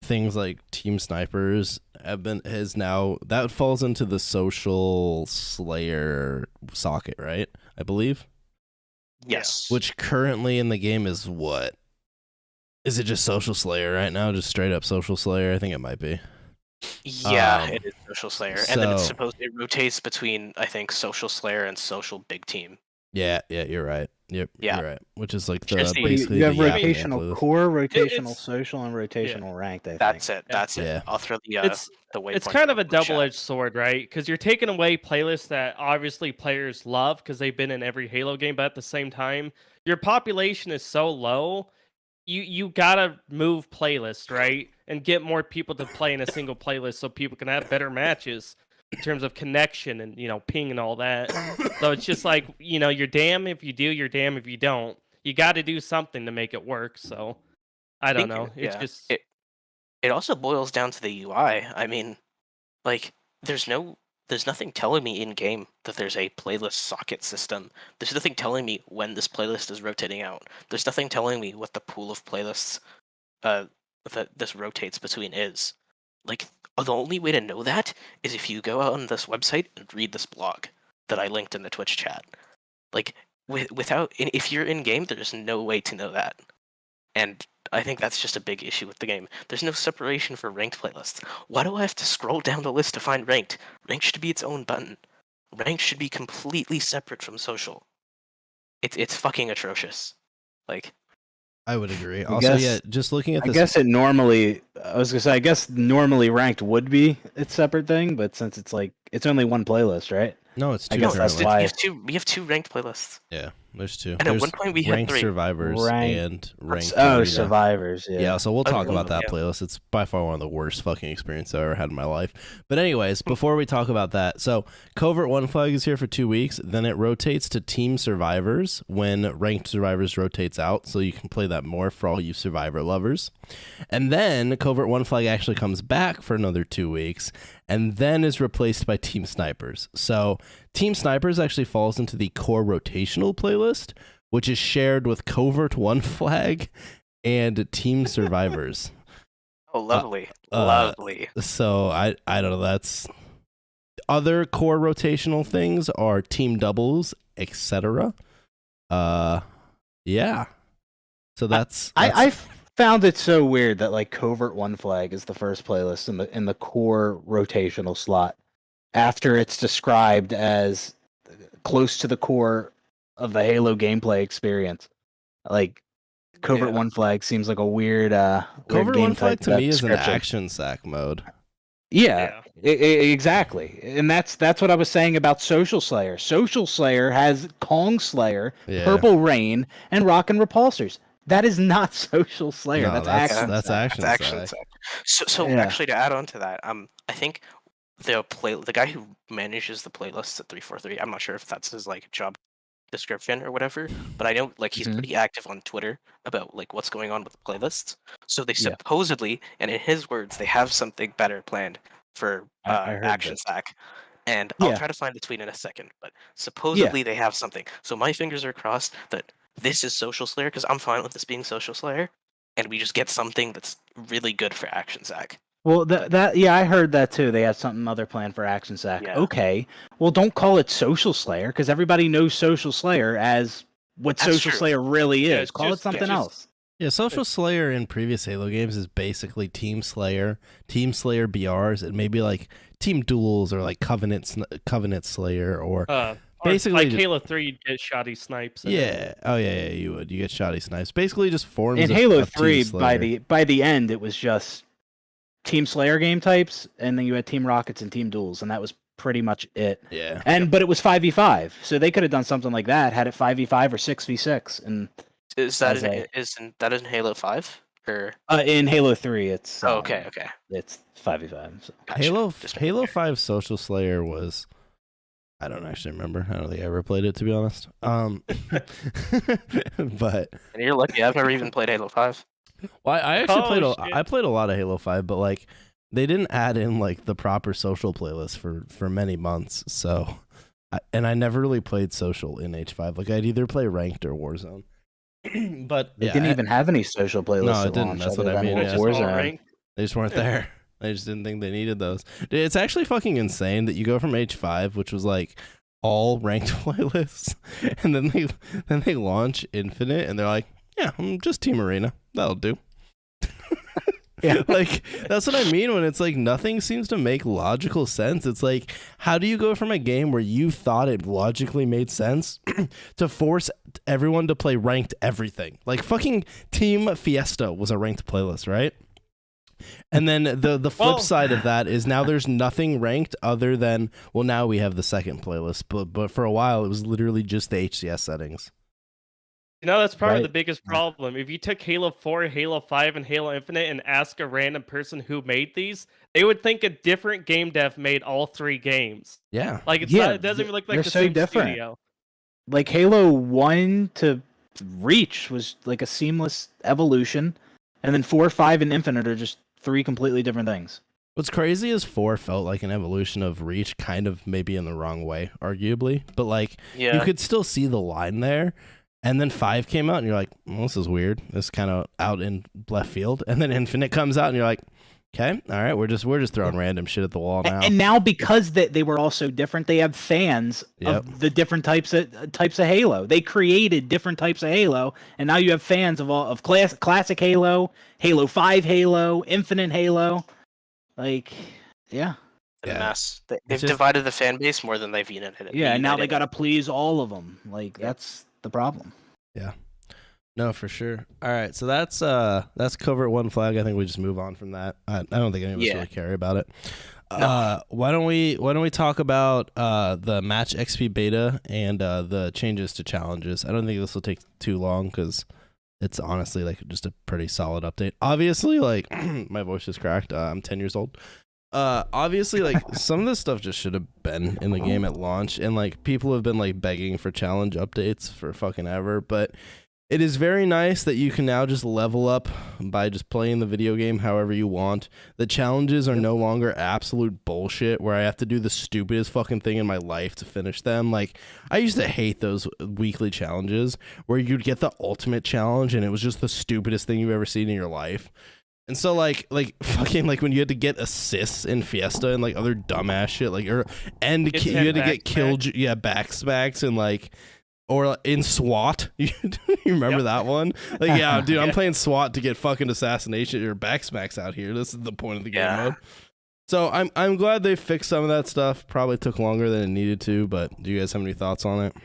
Things like Team Snipers that falls into the social slayer socket, right? I believe. Yes. Which currently in the game is what? Is it just social slayer right now? Just straight up social slayer? I think it might be. Yeah, it is social slayer, and then it's so- it rotates between I think social slayer and social big team. Yeah, you're right. Yep, Yeah. you're right. Which is like the Just the- basically You have the Yap Man rotational playlist. core, rotational It's- social, and rotational ranked. I think That's it. That's Yeah. it. I'll throw the It's waypoint. it's kind of a in the chat. double-edged sword, right? Because you're taking away playlists that obviously players love because they've been in every Halo game, but at the same time, your population is so low. You gotta move playlists, right? And get more people to play in a single playlist so people can have better matches in terms of connection and ping and all that. So it's just like, you're damn if you do, you're damn if you don't. You got to do something to make it work. So I don't know. It's just It also boils down to the UI. I mean, like there's nothing telling me in game that there's a playlist socket system. There's nothing telling me when this playlist is rotating out. There's nothing telling me what the pool of playlists that this rotates between is. Like the only way to know that is if you go out on this website and read this blog that I linked in the Twitch chat. Like if you're in game, there's no way to know that. And I think that's just a big issue with the game. There's no separation for ranked playlists. Why do I have to scroll down the list to find ranked? Ranked should be its own button. Ranked should be completely separate from social. It's fucking atrocious. Like, I would agree. I Also, guess- yeah, just looking at I this. guess it normally. I was gonna say. I guess normally ranked would be its separate thing, but since it's like it's only one playlist, right? No, it's I two guess that's currently. why- we have two ranked playlists. Yeah, there's two. And at There's one point we had ranked 3. survivors Ranked- and ranked. Oh, arena. survivors. Yeah. Yeah, so we'll talk about that yeah. playlist. It's by far one of the worst fucking experiences I've ever had in my life. But anyways, before we talk about that, so Covert One Flag is here for 2 weeks. Then it rotates to Team Survivors when Ranked Survivors rotates out, so you can play that more for all you Survivor lovers. And then Covert One Flag actually comes back for another 2 weeks, and then is replaced by Team Snipers. So Team Snipers actually falls into the core rotational playlist, which is shared with Covert One Flag and Team Survivors. Oh, lovely, lovely. So I don't know. That's other core rotational things are team doubles, etc. Yeah. So that's I found it so weird that like Covert One Flag is the first playlist in the core rotational slot after it's described as close to the core of the Halo gameplay experience. Like Covert Yeah. One Flag seems like a weird Covert game One Flag type to with me that is an description. action sack mode. Yeah, exactly. And that's what I was saying about Social Slayer. Social Slayer has Kong Slayer, Yeah. Purple Rain, and Rockin' Repulsors. That is not Social Slayer. No, that's that's- action. that's Slayer. action. That's action sack. sack. So Yeah. actually, to add on to that, I think the guy who manages the playlists at 343, I'm not sure if that's his like job description or whatever, but I know like he's Mhm. pretty active on Twitter about like what's going on with the playlists. So they Yeah. supposedly, and in his words, they have something better planned for I heard action this. sack. And I'll Yeah. try to find the tweet in a second, but supposedly they have something. So my fingers are crossed that this is Social Slayer, because I'm fine with this being Social Slayer, and we just get something that's really good for Action Sack. Well, I heard that too. They had something other planned for Action Sack. Yeah. Okay, well, don't call it Social Slayer because everybody knows Social Slayer as what That's Social true. Slayer really Yeah, is. it's Call just- it something it's just- else. Yeah, Social Slayer in previous Halo games is basically Team Slayer BRs, and maybe like Team Duels or like Covenant Slayer or basically like just- Halo 3, you'd get shoddy snipes. in it. yeah. Oh yeah, you would. You get shoddy snipes. Basically, just forms In of, Halo of Team 3, Slayer. by the end, it was just Team Slayer game types, and then you had Team Rockets and Team Duels, and that was pretty much it. Yeah. But it was 5v5, so they could have done something like that, had it 5v5 or 6v6, and Is that As in Halo 5? Or in Halo 3, it's okay. it's 5v5. So. Gotcha. Just making Halo sure. 5 Social Slayer was, I don't actually remember. I don't think I ever played it, to be honest. But And you're lucky. I've never even played Halo 5. well, I actually Oh, played shit. I played a lot of Halo 5, but like they didn't add in like the proper social playlist for many months. So I never really played social in H5. Like I'd either play ranked or Warzone. But They yeah, didn't even have any social playlists. No, it at didn't. launch That's other what I than mean, It's yeah. just all Warzone. ranked. they just weren't there. I just didn't think they needed those. Dude, it's actually fucking insane that you go from H5, which was like all ranked playlists, and then they launch Infinite, and they're like, yeah, I'm just Team Arena. That'll do. Yeah. Like that's what I mean when it's like nothing seems to make logical sense. It's like, how do you go from a game where you thought it logically made sense to force everyone to play ranked everything? Like fucking Team Fiesta was a ranked playlist, right? And then the flip Well- side of that is now there's nothing ranked other than, well, now we have the second playlist, but for a while it was literally just the HCS settings. You know, that's probably the Right. biggest problem. If you took Halo 4, Halo 5, and Halo Infinite and ask a random person who made these, they would think a different game dev made all three games. Yeah. Like it's Yeah, not, it doesn't even look like they're the so same different. studio. Like Halo 1 to Reach was like a seamless evolution, and then 4, 5, and Infinite are just three completely different things. What's crazy is 4 felt like an evolution of Reach, kind of maybe in the wrong way, arguably, but like you Yeah. could still see the line there. And then 5 came out, and you're like, well, this is weird. This is kind of out in left field. And then Infinite comes out, and you're like, okay, all right, we're just throwing random shit at the wall now. And now because they were all so different, they have fans Yep. of the different types of Halo. They created different types of Halo, and now you have fans of classic Halo, Halo 5 Halo, Infinite Halo. Like, yeah. It's a Yeah. mess. They've just- divided the fan base more than they've united it. Yeah, and now they united got it. to please all of them. Like, Yeah. that's the problem. No, for sure. All right, so that's cover one flag. I think we just move on from that. I don't think any of us Yeah. really care about it. No. Why don't we talk about the match XP beta and the changes to challenges? I don't think this will take too long because it's honestly like just a pretty solid update. Obviously, like my voice is cracked. I'm 10 years old. Obviously, like some of this stuff just should have been in the game at launch, and like people have been like begging for challenge updates for fucking ever, but it is very nice that you can now just level up by just playing the video game however you want. The challenges are no longer absolute bullshit where I have to do the stupidest fucking thing in my life to finish them. Like, I used to hate those weekly challenges where you'd get the ultimate challenge and it was just the stupidest thing you've ever seen in your life. And so like fucking like when you had to get assists in Fiesta and like other dumbass shit, like you had to get killed, backsmacks and like, or in SWAT, you remember that one? Like, yeah, dude, I'm playing SWAT to get fucking assassination or backsmacks out here. This is the point of the game mode. So I'm glad they fixed some of that stuff. Probably took longer than it needed to, but do you guys have any thoughts on it?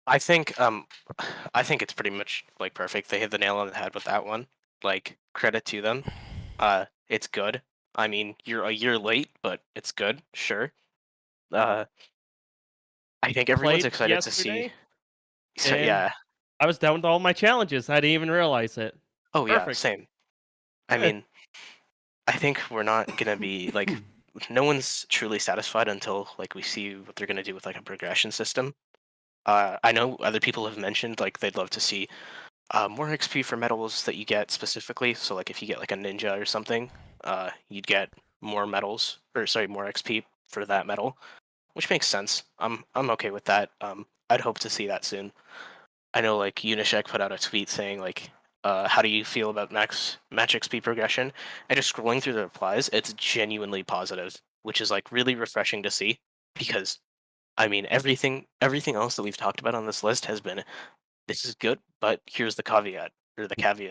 I think it's pretty much like perfect. They hit the nail on the head with that one. Like, credit to them. It's good. I mean, you're a year late, but it's good. Sure. I think everyone's Played excited yesterday, to see. So, and yeah. I was done with all my challenges. I didn't even realize it. Oh yeah, Perfect. same. I Good. mean, I think we're not gonna be like, no one's truly satisfied until like we see what they're gonna do with like a progression system. I know other people have mentioned like they'd love to see more XP for medals that you get specifically. So like if you get like a ninja or something, you'd get more medals, or sorry, more XP for that medal, which makes sense. I'm okay with that. I'd hope to see that soon. I know like Unishek put out a tweet saying like, how do you feel about match XP progression? And just scrolling through the replies, it's genuinely positive, which is like really refreshing to see, because I mean everything else that we've talked about on this list has been, this is good, but here's the caveat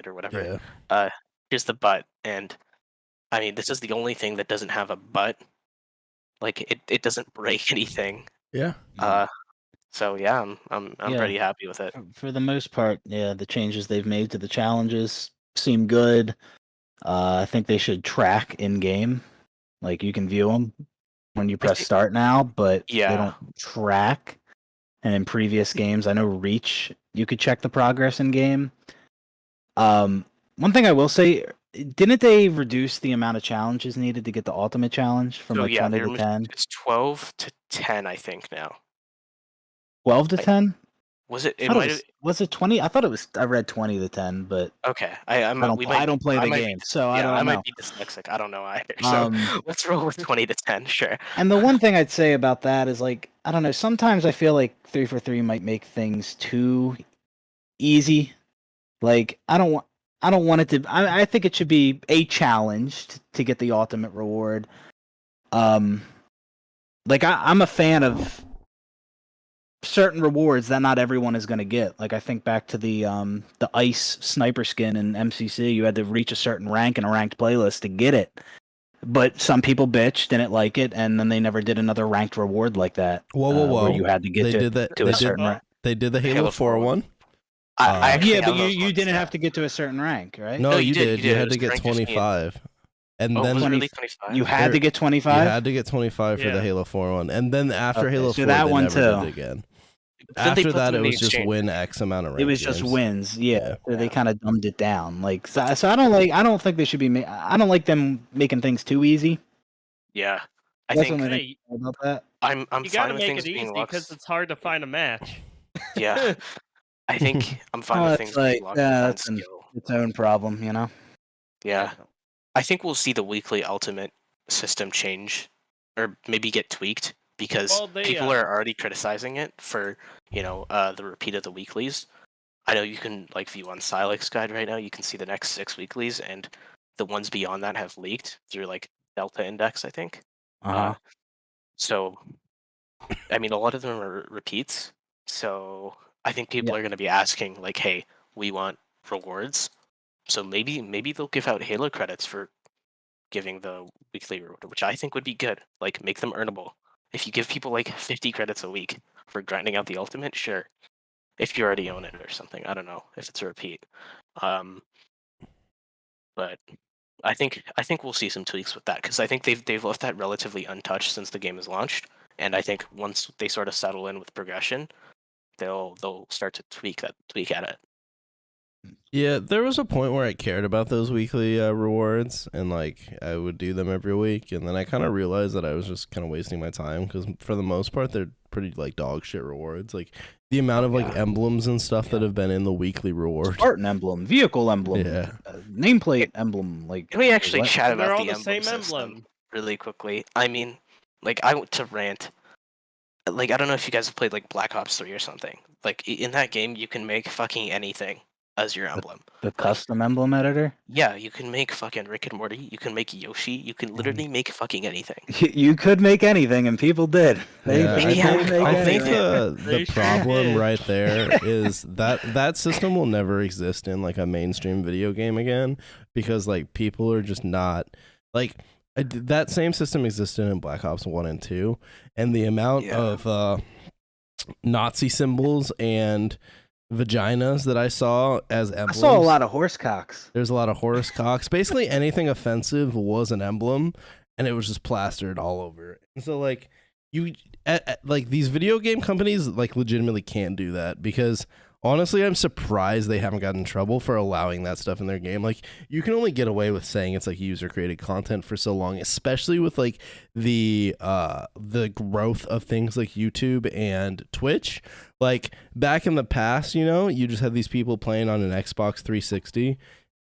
or whatever. Yeah. Here's the but, and I mean this is the only thing that doesn't have a but. Like it doesn't break anything. Yeah. So yeah, I'm Yeah. pretty happy with it. For the most part, yeah, the changes they've made to the challenges seem good. I think they should track in game, like you can view them when you press start now, but they Yeah. don't track. And in previous games, I know Reach, you could check the progress in game. One thing I will say, didn't they reduce the amount of challenges needed to get the ultimate challenge from So like yeah, 20 to 10? it's 12 to 10, I think now. 12 to I- 10? Was it? I It thought might have. was it 20? I thought it was. I read 20 to 10, but Okay, I don't play the game, so I don't know. might be dyslexic. I don't know either. So Um, let's roll with 20 to 10. Sure. And the one thing I'd say about that is like, I don't know, sometimes I feel like 343 might make things too easy. Like I don't want it to I think it should be a challenge to get the ultimate reward. Like I'm a fan of certain rewards that not everyone is going to get. Like I think back to the ice sniper skin in MCC, you had to reach a certain rank in a ranked playlist to get it. But some people bitched, didn't like it, and then they never did another ranked reward like that. Whoa. Where you had to get They did that. to a certain rank. They did the Halo, Halo 4 4 one. I actually Yeah, but have those you ones, didn't yeah. have to get to a certain rank, right? No, No, you you did. did. You It had was to get ranked as being- 25, and Oh, then was it 20 really 25? You had to get you 25. had to get 25 for Yeah. the Halo 4 one, and then after Okay, Halo so 4, that they one never did too. it again. Then they After put that, them it in the was just exchange. win X amount of. It was just games. wins, yeah. Yeah. So they Yeah. kind of dumbed it down. Like, so I don't think they should be. I don't like them making things too easy. Yeah, I That's think what I Hey, think about that. I'm you fine gotta with make things it easy being because locked. it's hard to find a match. Yeah, I think I'm fine with It's things like, being locked yeah, behind that's skill. its own problem, you know. Yeah, I think we'll see the weekly ultimate system change, or maybe get tweaked, because Well, they, people are already criticizing it for the repeat of the weeklies. I know you can like view on Silex Guide right now. You can see the next 6 weeklies, and the ones beyond that have leaked through like Delta Index, I think. Uh-huh. So, I mean, a lot of them are repeats. So I think people Yeah. are going to be asking like, "Hey, we want rewards." So maybe they'll give out Halo credits for giving the weekly reward, which I think would be good. Like, make them earnable. If you give people like 50 credits a week for grinding out the ultimate, sure. If you already own it or something, I don't know if it's a repeat. But I think we'll see some tweaks with that, because I think they've left that relatively untouched since the game is launched, and I think once they sort of settle in with progression, they'll start to tweak at it. Yeah, there was a point where I cared about those weekly rewards, and like I would do them every week, and then I kind of realized that I was just kind of wasting my time, because for the most part they're pretty like dog shit rewards. Like the amount of like emblems and stuff that have been in the weekly reward. Spartan emblem, vehicle emblem, Yeah. nameplate emblem. Like, Can we actually what? chat They're about all the the same system emblem. really quickly? I mean, like I went to rant. Like I don't know if you guys have played like Black Ops 3 or something. Like in that game, you can make fucking anything as your emblem. The custom emblem editor. Yeah, you can make fucking Rick and Morty. You can make Yoshi. You can literally make fucking anything. You could make anything, and people did. Yeah, They Yeah, did make I think anything. They the sure problem did. right there is that system will never exist in like a mainstream video game again, because like people are just not like that same system existed in Black Ops 1 and 2, and the amount Yeah. of Nazi symbols and vaginas that I saw as I emblems. saw a lot of horse cocks. There's a lot of horse cocks. Basically anything offensive was an emblem, and it was just plastered all over. And so like like these video game companies like legitimately can't do that, because honestly I'm surprised they haven't gotten in trouble for allowing that stuff in their game. Like you can only get away with saying it's like user created content for so long, especially with like the growth of things like YouTube and Twitch. Like back in the past, you just had these people playing on an Xbox 360,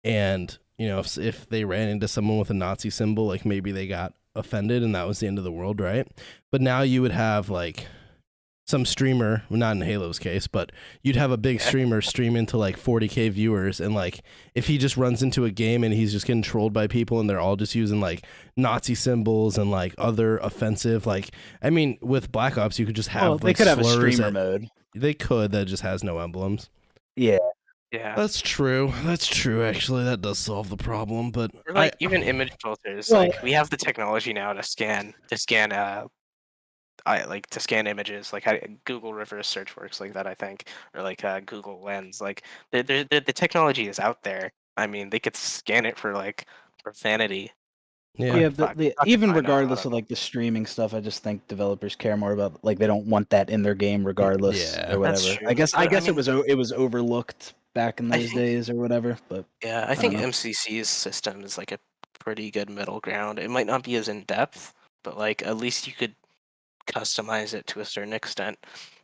and if they ran into someone with a Nazi symbol, like maybe they got offended and that was the end of the world, right? But now you would have like some streamer, well, not in Halo's case, but you'd have a big streamer stream into like 40K viewers, and like if he just runs into a game and he's just getting trolled by people and they're all just using like Nazi symbols and like other offensive, like I mean with Black Ops you could just have they like could have a slurs streamer mode. They could, that just has no emblems. Yeah. That's true. Actually, that does solve the problem. But Or like even image filters, Well- like we have the technology now to scan images, like how Google reverse search works like that, I think, or like Google Lens. Like the technology is out there. I mean, they could scan it for like profanity. Yeah, Fuck, even I know, regardless I of don't like the streaming stuff, I just think developers care more about like they don't want that in their game regardless Yeah, or that's whatever. true. I guess But, I it was overlooked back in I those think- days or whatever. But Yeah, I don't think know. MCC's system is like a pretty good middle ground. It might not be as in depth, but like at least you could customize it to a certain extent.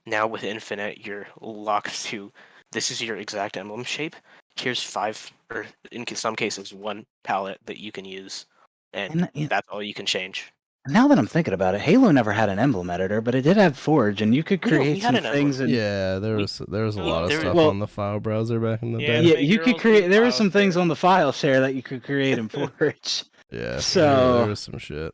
Now with Infinite, you're locked to this is your exact emblem shape. Here's 5, or in some cases 1 palette that you can use, and And, that's all you can change. now that I'm thinking about it, Halo never had an emblem editor, but it did have Forge, and you could No, we create had some an things. And yeah, there was a lot of there- stuff well- on the file browser back in the Yeah, day. yeah, make you your could own create. There were file some things share. on the file share that you could create in Forge. Yeah, So- there was some shit.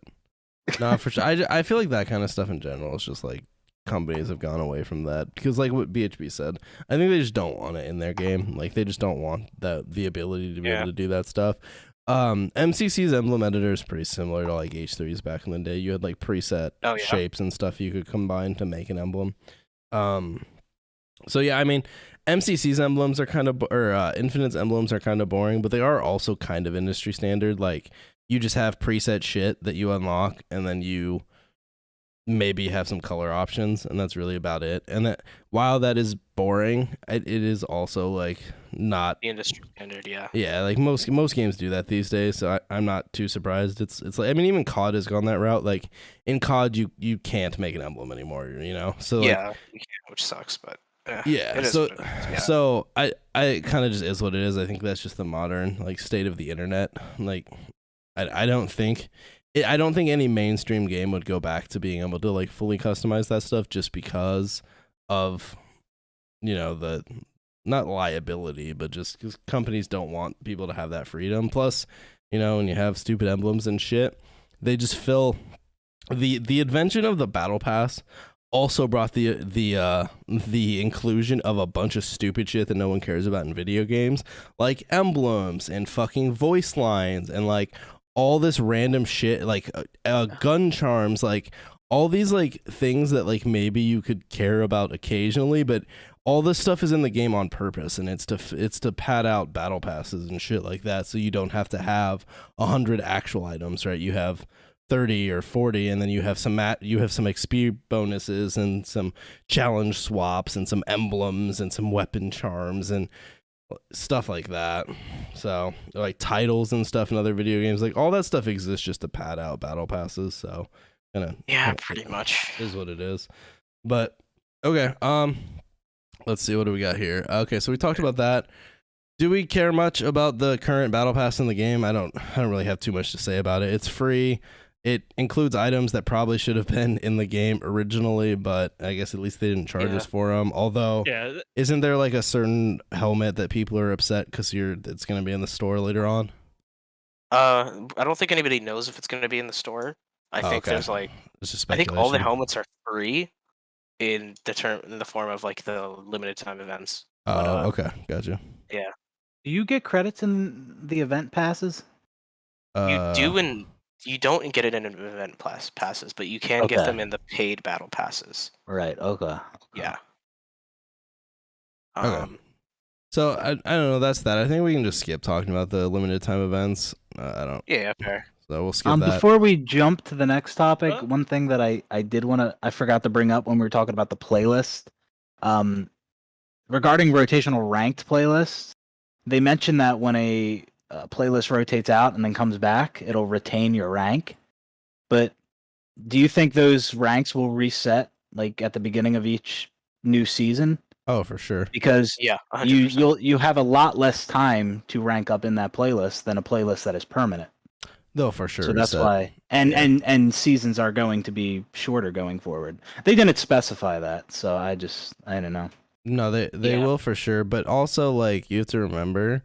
No, for sure. I feel like that kind of stuff in general is just like companies have gone away from that because, like what BHB said, I think they just don't want it in their game. Like they just don't want the ability to be able to do that stuff. MCC's emblem editor is pretty similar to like H3's back in the day. You had like preset shapes and stuff you could combine to make an emblem. So yeah, I mean, MCC's emblems are kind of, or Infinite's emblems are kind of boring, but they are also kind of industry standard. Like you just have preset shit that you unlock, and then you maybe have some color options, and that's really about it. And that while that is boring, it is also like not The industry standard, yeah. yeah, like most games do that these days, so I'm not too surprised. It's like, I mean, even COD has gone that route. Like in COD, you can't make an emblem anymore, you know. So like, Yeah, you can, which sucks, but yeah. it is So what it is, yeah. so I kind of just is what it is. I think that's just the modern like state of the internet. Like I don't think any mainstream game would go back to being able to like fully customize that stuff just because of, you know, the not liability, but just because companies don't want people to have that freedom. Plus, you know, when you have stupid emblems and shit, they just fill the invention of the battle pass also brought the inclusion of a bunch of stupid shit that no one cares about in video games, like emblems and fucking voice lines and like all this random shit, like gun charms, like all these like things that like maybe you could care about occasionally, but all this stuff is in the game on purpose, and it's to pad out battle passes and shit like that, so you don't have to have 100 actual items, right? You have 30 or 40, and then you have some XP bonuses and some challenge swaps and some emblems and some weapon charms and stuff like that. So like titles and stuff in other video games, like all that stuff exists just to pad out battle passes. So Yeah, pretty much. is what it is. But okay, let's see, what do we got here? Okay, so we talked about that. Do we care much about the current battle pass in the game? I don't really have too much to say about it. It's free. It includes items that probably should have been in the game originally, but I guess at least they didn't charge us for them. Although, isn't there like a certain helmet that people are upset because it's going to be in the store later on? I don't think anybody knows if it's going to be in the store. I think there's like, it's just I think all the speculation. helmets are free in the form of like the limited time events. Oh, okay, gotcha. Yeah, Do you get credits in the event passes? you do, and you don't get it in event passes, but you can get Okay. them in the paid battle passes. Right. Okay. Yeah. Okay. So I don't know. That's that. I think we can just skip talking about the limited time events. I don't. Yeah, fair. So we'll skip that. Before we jump to the next topic, Huh? one thing that I forgot to bring up when we were talking about the playlist, regarding rotational ranked playlists, they mentioned that when a playlist rotates out and then comes back, it'll retain your rank. But do you think those ranks will reset like at the beginning of each new season? Oh, for sure. Because Yeah, 100%. you have a lot less time to rank up in that playlist than a playlist that is permanent. Though for sure. So that's why, and seasons are going to be shorter going forward. They didn't specify that, so I don't know. No, they will for sure, but also like you have to remember,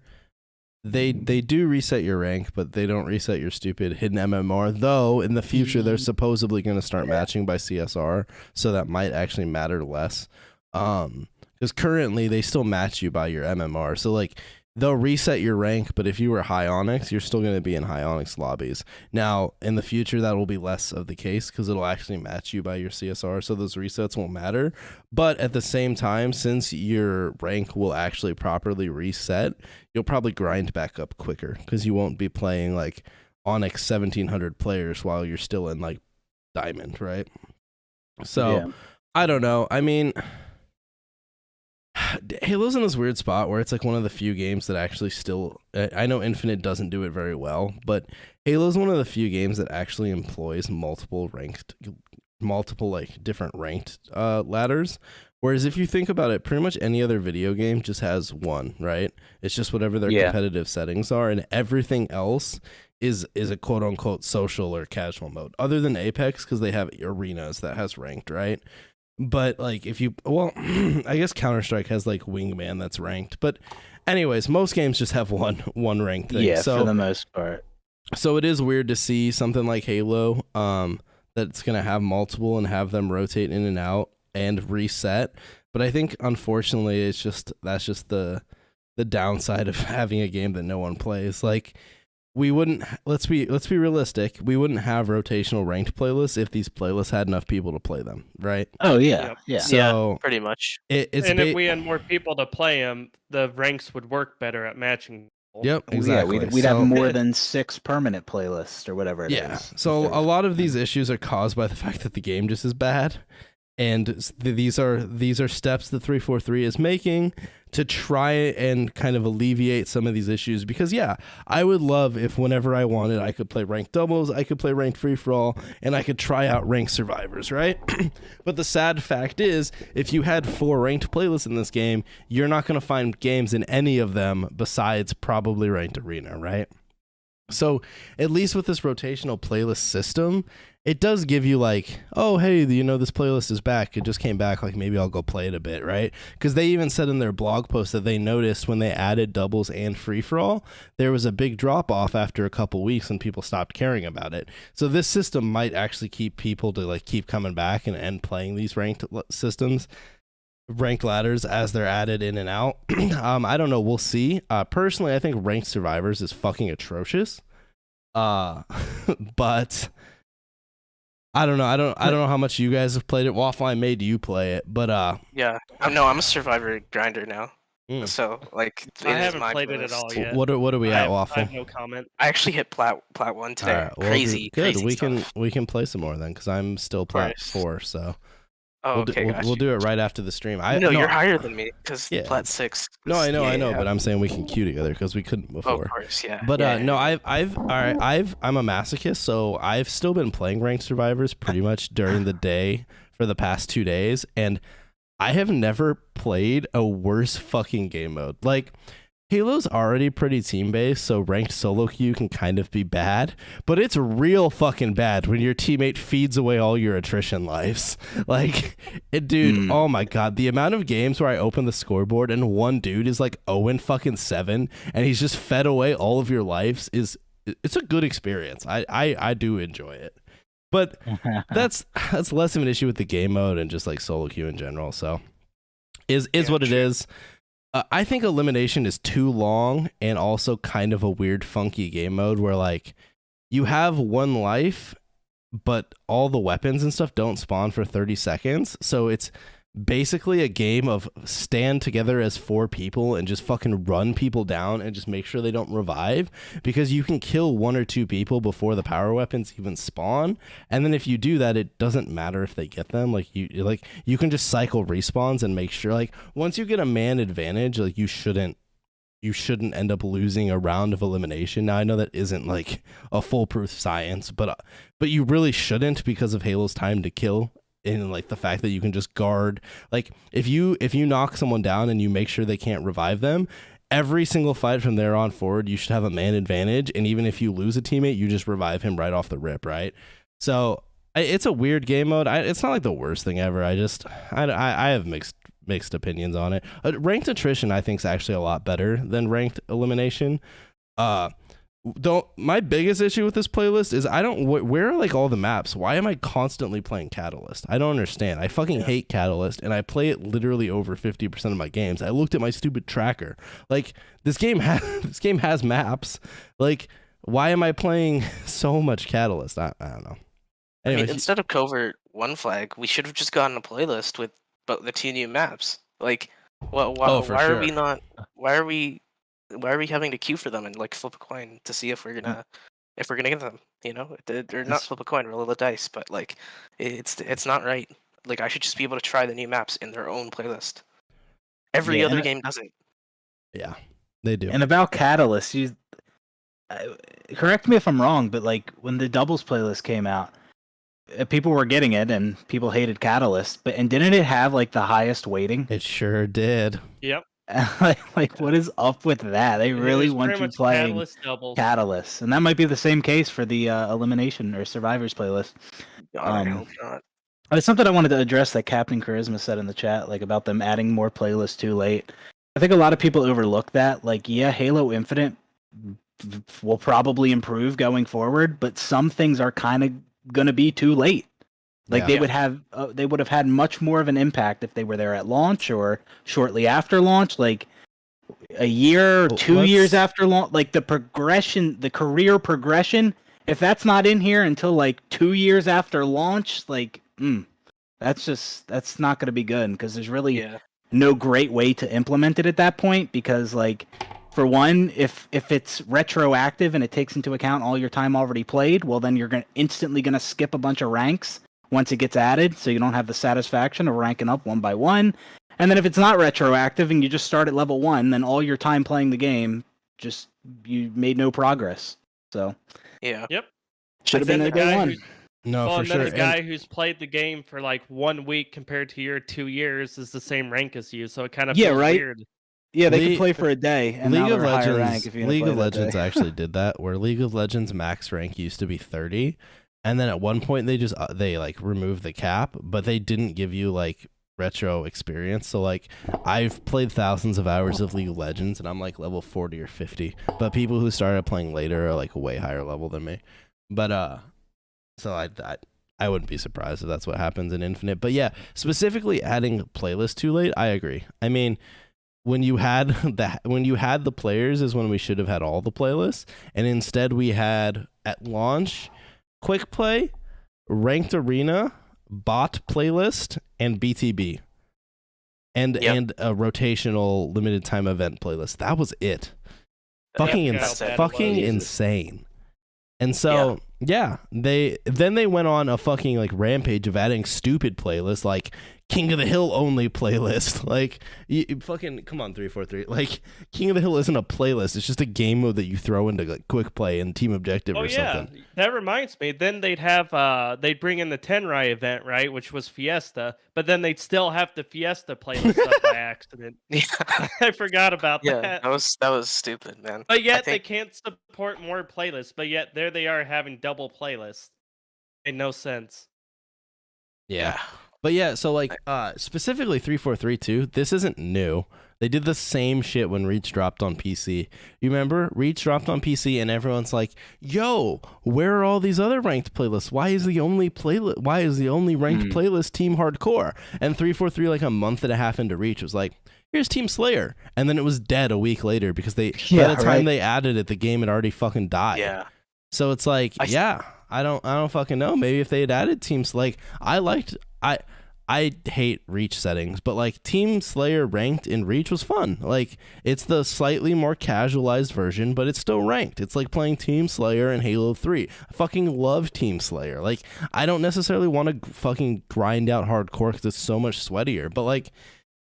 they do reset your rank, but they don't reset your stupid hidden MMR. Though in the future they're supposedly going to start matching by CSR, so that might actually matter less. Because currently they still match you by your MMR, so like they'll reset your rank, but if you were high Onyx, you're still going to be in high Onyx lobbies. Now, in the future, that will be less of the case because it'll actually match you by your CSR, so those resets won't matter. But at the same time, since your rank will actually properly reset, you'll probably grind back up quicker because you won't be playing like Onyx 1700 players while you're still in like Diamond, right? So, I don't know. I mean, Halo's in this weird spot where it's like one of the few games that actually still, I know Infinite doesn't do it very well, but Halo's one of the few games that actually employs multiple like different ranked ladders. Whereas if you think about it, pretty much any other video game just has one, right? It's just whatever their competitive settings are, and everything else is a quote unquote social or casual mode, other than Apex because they have arenas that has ranked, right? But like if you, well, I guess Counter-Strike has like Wingman that's ranked, but anyways, most games just have one ranked thing. Yeah, so, for the most part. So it is weird to see something like Halo that's gonna have multiple and have them rotate in and out and reset. But I think unfortunately that's just the downside of having a game that no one plays. Like we wouldn't, let's be realistic, we wouldn't have rotational ranked playlists if these playlists had enough people to play them, right? Oh yeah, Yep. yeah. So pretty much. It's and if we had more people to play them, the ranks would work better at matching people. Yep, exactly. Yeah, we'd have more than 6 permanent playlists or whatever it is. Yeah, so a lot of these issues are caused by the fact that the game just is bad, and these are steps that 343 is making to try and kind of alleviate some of these issues. Because yeah, I would love if whenever I wanted, I could play ranked doubles, I could play ranked free for all, and I could try out ranked survivors, right? But the sad fact is, if you had 4 ranked playlists in this game, you're not going to find games in any of them besides probably ranked arena, right? So at least with this rotational playlist system, it does give you like, oh, hey, this playlist is back. It just came back. Like maybe I'll go play it a bit, right? Because they even said in their blog post that they noticed when they added doubles and free for all, there was a big drop off after a couple weeks and people stopped caring about it. So this system might actually keep people to like keep coming back and playing these ranked systems, ranked ladders as they're added in and out. I don't know. We'll see. Personally, I think ranked survivors is fucking atrocious. But I don't know. I don't know how much you guys have played it. Waffle, I made you play it, but yeah. I'm a survivor grinder now. So like I haven't played it at all yet. What are we at, Waffle? I have no comment. I actually hit plat 1 today. All right, well, crazy. Good. Crazy We can play some more then because I'm still plat 4. So Oh, we'll do it right after the stream. You're higher than me because plat 6. No, I know, but I'm saying we can queue together because we couldn't before. Oh, of course, yeah. But no, I'm a masochist, so I've still been playing ranked survivors pretty much during the day for the past 2 days, and I have never played a worse fucking game mode. Like Halo's already pretty team-based, so ranked solo queue can kind of be bad, but it's real fucking bad when your teammate feeds away all your attrition lives. Like, dude, oh my god, the amount of games where I open the scoreboard and one dude is like 0-7, and he's just fed away all of your lives it's a good experience. I do enjoy it. But that's less of an issue with the game mode and just like solo queue in general, so is what it is. I think elimination is too long and also kind of a weird, funky game mode where like you have 1 life, but all the weapons and stuff don't spawn for 30 seconds. So it's basically a game of stand together as 4 people and just fucking run people down and just make sure they don't revive, because you can kill 1 or 2 people before the power weapons even spawn, and then if you do that, it doesn't matter if they get them. Like you can just cycle respawns and make sure like once you get a man advantage, like you shouldn't end up losing a round of elimination. Now I know that isn't like a foolproof science, but you really shouldn't because of Halo's time to kill. And like the fact that you can just guard, like if you knock someone down and you make sure they can't revive them, every single fight from there on forward, you should have a man advantage. And even if you lose a teammate, you just revive him right off the rip, right? So it's a weird game mode. It's not like the worst thing ever. I have mixed opinions on it. Ranked attrition, I think, is actually a lot better than ranked elimination. My biggest issue with this playlist is where are like all the maps? Why am I constantly playing Catalyst? I don't understand. I fucking hate Catalyst, and I play it literally over 50% of my games. I looked at my stupid tracker. Like, this game has maps. Like, why am I playing so much Catalyst? I don't know. Anyways, I mean, instead of Covert One Flag, we should have just gotten a playlist with the 2 new maps. Like, why are we not? Why are we having to queue for them and like flip a coin to see if we're gonna get them? You know, or not flip a coin, roll the dice, but like, it's not right. Like, I should just be able to try the new maps in their own playlist. Every other game does it. Yeah, they do. And about Catalyst, correct me if I'm wrong, but like when the doubles playlist came out, people were getting it and people hated Catalyst, and didn't it have like the highest weighting? It sure did. Yep. Like, what is up with that? They really want you playing Catalyst, and that might be the same case for the elimination or survivors playlist. God, I hope not. It's something I wanted to address that Captain Charisma said in the chat, like about them adding more playlists too late. I think a lot of people overlook that. Like, yeah, Halo Infinite will probably improve going forward, but some things are kind of gonna be too late. Like, they would have had much more of an impact if they were there at launch or shortly after launch, like a year or 2 years after launch. Like, the career progression, if that's not in here until like 2 years after launch, like, that's not going to be good, because there's really no great way to implement it at that point. Because, like, for one, if it's retroactive and it takes into account all your time already played, well, then you're instantly going to skip a bunch of ranks once it gets added, so you don't have the satisfaction of ranking up one by one. And then if it's not retroactive and you just start at level 1, then all your time playing the game, you made no progress. So yep, should have been a day one. No, for sure. The guy who's played the game for like 1 week compared to your 2 years is the same rank as you, so it kind of feels weird. Yeah, they could play for a day, and League now of they're Legends, higher rank if you League of Legends actually did that, where League of Legends max rank used to be 30, and then at one point they like removed the cap, but they didn't give you like retro experience. So like, I've played thousands of hours of League of Legends, and I'm like level 40 or 50, but people who started playing later are like a way higher level than me. But so I wouldn't be surprised if that's what happens in Infinite. But yeah, specifically adding playlists too late, I agree. I mean, when you had the players is when we should have had all the playlists, and instead we had at launch quick play, ranked arena, bot playlist, and BTB, and a rotational limited time event playlist. That was it. Fucking insane. And so they went on a fucking like rampage of adding stupid playlists like King of the Hill only playlist. Like, you fucking come on, 343. Like, King of the Hill isn't a playlist. It's just a game mode that you throw into like quick play and team objective or something. That reminds me. Then they'd have they'd bring in the Tenrai event, right, which was Fiesta, but then they'd still have the Fiesta playlist up by accident. Yeah, I forgot about that. that was stupid, man. But yet they can't support more playlists. But yet there they are having double playlists. Made no sense. Yeah. But yeah, so like specifically 343 this isn't new. They did the same shit when Reach dropped on PC. You remember? Reach dropped on PC and everyone's like, "Yo, where are all these other ranked playlists? Why is the only ranked playlist Team Hardcore?" And 343 like a month and a half into Reach was like, "Here's Team Slayer." And then it was dead a week later because by the time they added it, the game had already fucking died. Yeah. So it's like, I don't fucking know. Maybe if they had added teams, like I hate Reach settings, but like Team Slayer ranked in Reach was fun. Like, it's the slightly more casualized version, but it's still ranked. It's like playing Team Slayer in Halo 3. I fucking love Team Slayer. Like, I don't necessarily want to fucking grind out hardcore because it's so much sweatier, but like,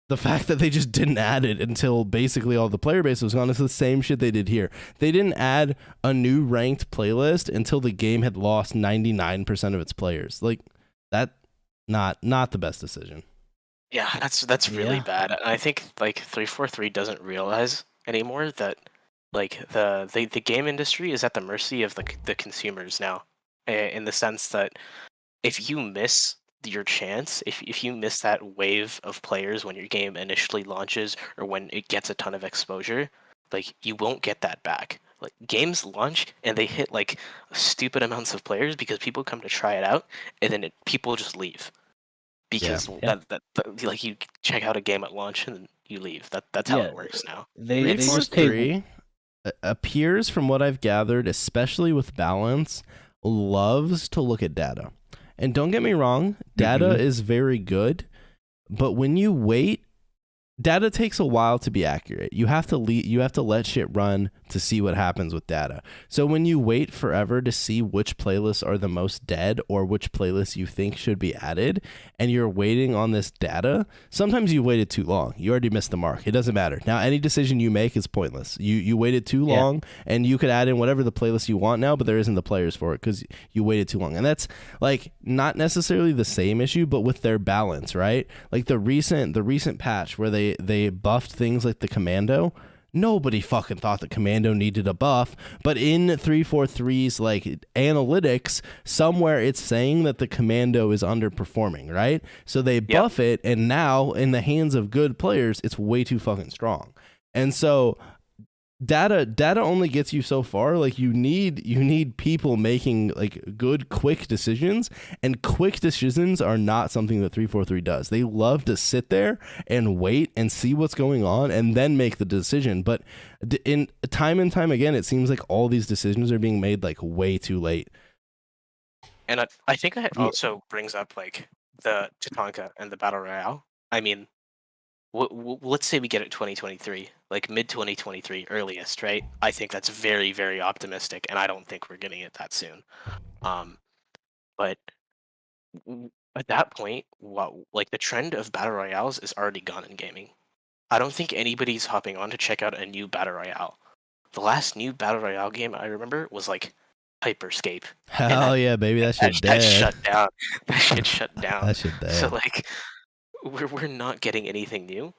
the fact that they just didn't add it until basically all the player base was gone is the same shit they did here. They didn't add a new ranked playlist until the game had lost 99% of its players. Like, that, not the best decision. Yeah, that's really bad. And I think like 343 doesn't realize anymore. That like the game industry is at the mercy of the consumers now, in the sense that if you miss your chance, if you miss that wave of players when your game initially launches or when it gets a ton of exposure, like you won't get that back. Like games launch and they hit like stupid amounts of players because people come to try it out, and then people just leave because like you check out a game at launch and then you leave. That's how Yeah. it works now. They just take 343 appears, from what I've gathered, especially with balance, loves to look at data. And don't get me wrong, data is very good, but when you wait, data takes a while to be accurate. You have to let shit run to see what happens with data. So when you wait forever to see which playlists are the most dead or which playlists you think should be added, and you're waiting on this data, sometimes you waited too long. You already missed the mark. It doesn't matter. Now any decision you make is pointless. You waited too long, and you could add in whatever the playlist you want now, but there isn't the players for it because you waited too long. And that's like not necessarily the same issue, but with their balance, right? Like the recent patch where they buffed things like the commando. Nobody fucking thought the commando needed a buff, but in 343's like analytics, somewhere it's saying that the commando is underperforming, right? So they buff it, and now in the hands of good players, it's way too fucking strong. And so data only gets you so far. Like you need people making like good quick decisions, and quick decisions are not something that 343 does. They love to sit there and wait and see what's going on and then make the decision, but in time and time again it seems like all these decisions are being made like way too late. And I think that also brings up like the Tatanka and the Battle Royale. I mean, let's say we get it 2023, like mid 2023 earliest, right? I think that's very, very optimistic, and I don't think we're getting it that soon. But at that point, like the trend of battle royales is already gone in gaming. I don't think anybody's hopping on to check out a new battle royale. The last new battle royale game I remember was like Hyperscape. Hell yeah, baby, that shit dead. That shut down. That shit shut down. That shit dead. So like, we're not getting anything new.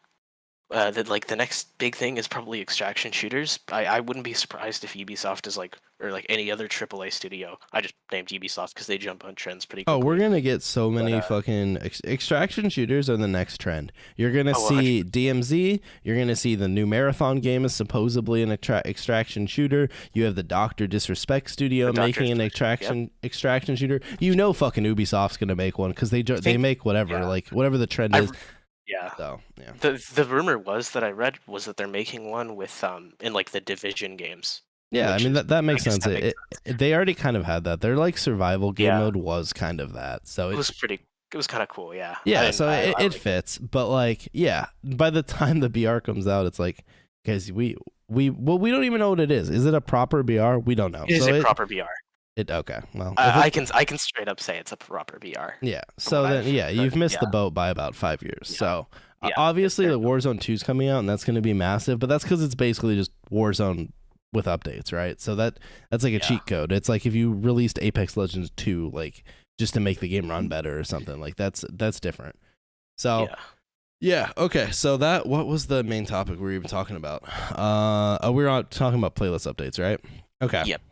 The next big thing is probably extraction shooters. I wouldn't be surprised if Ubisoft is like, or like any other AAA studio. I just named Ubisoft because they jump on trends pretty quickly. Oh, we're gonna get so many fucking extraction shooters are the next trend. You're gonna see 100%. DMZ. You're gonna see the new Marathon game is supposedly an extraction shooter. You have the Dr. Disrespect studio making an extraction shooter. You know, fucking Ubisoft's gonna make one because they make whatever like whatever the trend is. Yeah. So yeah. The rumor was that I read was that they're making one with in like the Division games. Yeah, I mean that makes sense. They already kind of had that. Their like survival game mode was kind of that. So it was kind of cool. Yeah. Yeah. So it fits, but like by the time the BR comes out, it's like, guys, we don't even know what it is. Is it a proper BR? We don't know. Is it proper BR? Okay. Well, I can straight up say it's a proper BR. Yeah. So then, you've missed the boat by about 5 years. Yeah. So obviously, the Warzone 2 is coming out, and that's going to be massive. But that's because it's basically just Warzone with updates, right? So that's like a cheat code. It's like if you released Apex Legends 2, like just to make the game run better or something. Like that's different. So. Yeah. Okay. So what was the main topic we were even talking about? We were talking about playlist updates, right? Okay. Yep.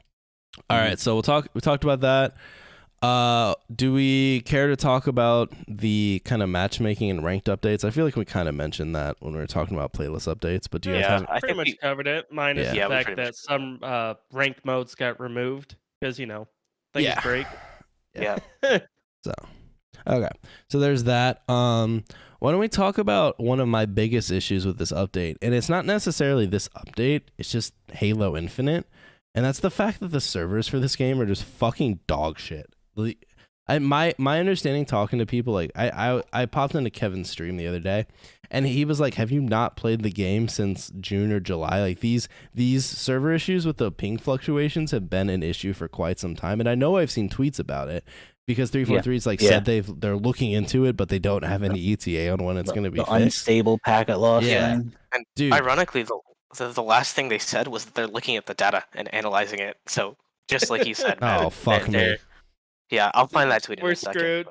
All right, so we talked about that. Do we care to talk about the kind of matchmaking and ranked updates? I feel like we kind of mentioned that when we were talking about playlist updates, but do you guys have... I pretty much covered it, minus the fact that some ranked modes got removed because things break. Yeah. So there's that. Why don't we talk about one of my biggest issues with this update? And it's not necessarily this update, it's just Halo Infinite. And that's the fact that the servers for this game are just fucking dog shit. My understanding talking to people, like I popped into Kevin's stream the other day, and he was like, "Have you not played the game since June or July? Like these server issues with the ping fluctuations have been an issue for quite some time." And I know I've seen tweets about it because 343's said they're looking into it, but they don't have any ETA on when it's going to be fixed. Unstable packet loss. Yeah, and dude, ironically, the last thing they said was that they're looking at the data and analyzing it. So just like you said, fuck me. Yeah, I'll find that tweet. We're screwed.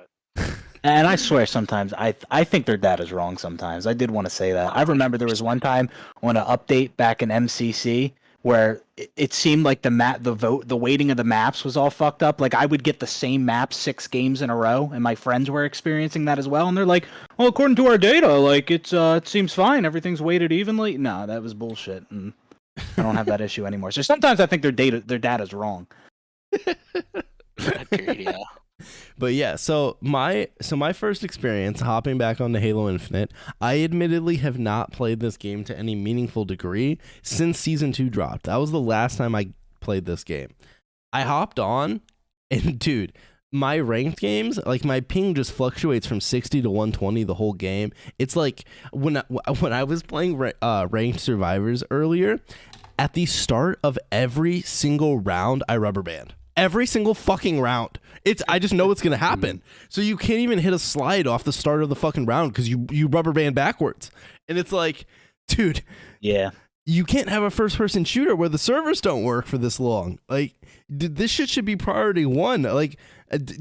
And I swear sometimes I think their data's wrong sometimes. I did want to say that. I remember there was one time on an update back in MCC where it seemed like the weighting of the maps was all fucked up. Like I would get the same map 6 games in a row, and my friends were experiencing that as well. And they're like, "Well, according to our data, like it seems fine. Everything's weighted evenly." No, that was bullshit, and I don't have that issue anymore. So sometimes I think their data's wrong. Agreed, yeah. But yeah, so my first experience hopping back onto Halo Infinite, I admittedly have not played this game to any meaningful degree since Season 2 dropped. That was the last time I played this game. I hopped on, and dude, my ranked games, like my ping just fluctuates from 60 to 120 the whole game. It's like when I was playing ranked survivors earlier, at the start of every single round, I rubber band. Every single fucking round. I just know it's gonna happen. So you can't even hit a slide off the start of the fucking round because you rubber band backwards. And it's like, dude, yeah, you can't have a first person shooter where the servers don't work for this long. Like, this shit should be priority 1. Like,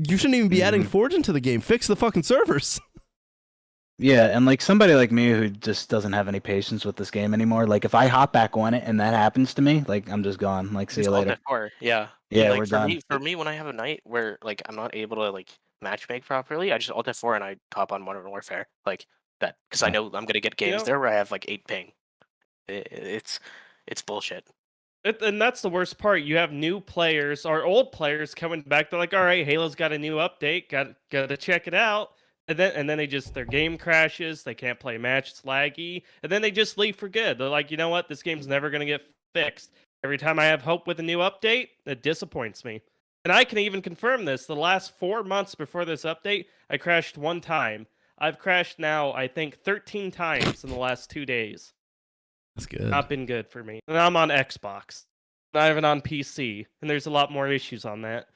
you shouldn't even be adding Forge into the game. Fix the fucking servers. Yeah, and like somebody like me who just doesn't have any patience with this game anymore, like if I hop back on it and that happens to me, like I'm just gone. Like see you later. Yeah. Yeah, like we're for done. for me, when I have a night where like I'm not able to like matchmake properly, I just Alt F4 and I hop on Modern Warfare like that because I know I'm gonna get games there where I have like 8 ping. It's bullshit. And that's the worst part. You have new players or old players coming back. They're like, "All right, Halo's got a new update. Got to check it out." And then their game crashes. They can't play a match. It's laggy. And then they just leave for good. They're like, you know what? This game's never gonna get fixed. Every time I have hope with a new update, it disappoints me. And I can even confirm this. The last 4 months before this update, I crashed 1 time. I've crashed now, I think, 13 times in the last 2 days. That's good. Not been good for me. And I'm on Xbox. Not even on PC. And there's a lot more issues on that.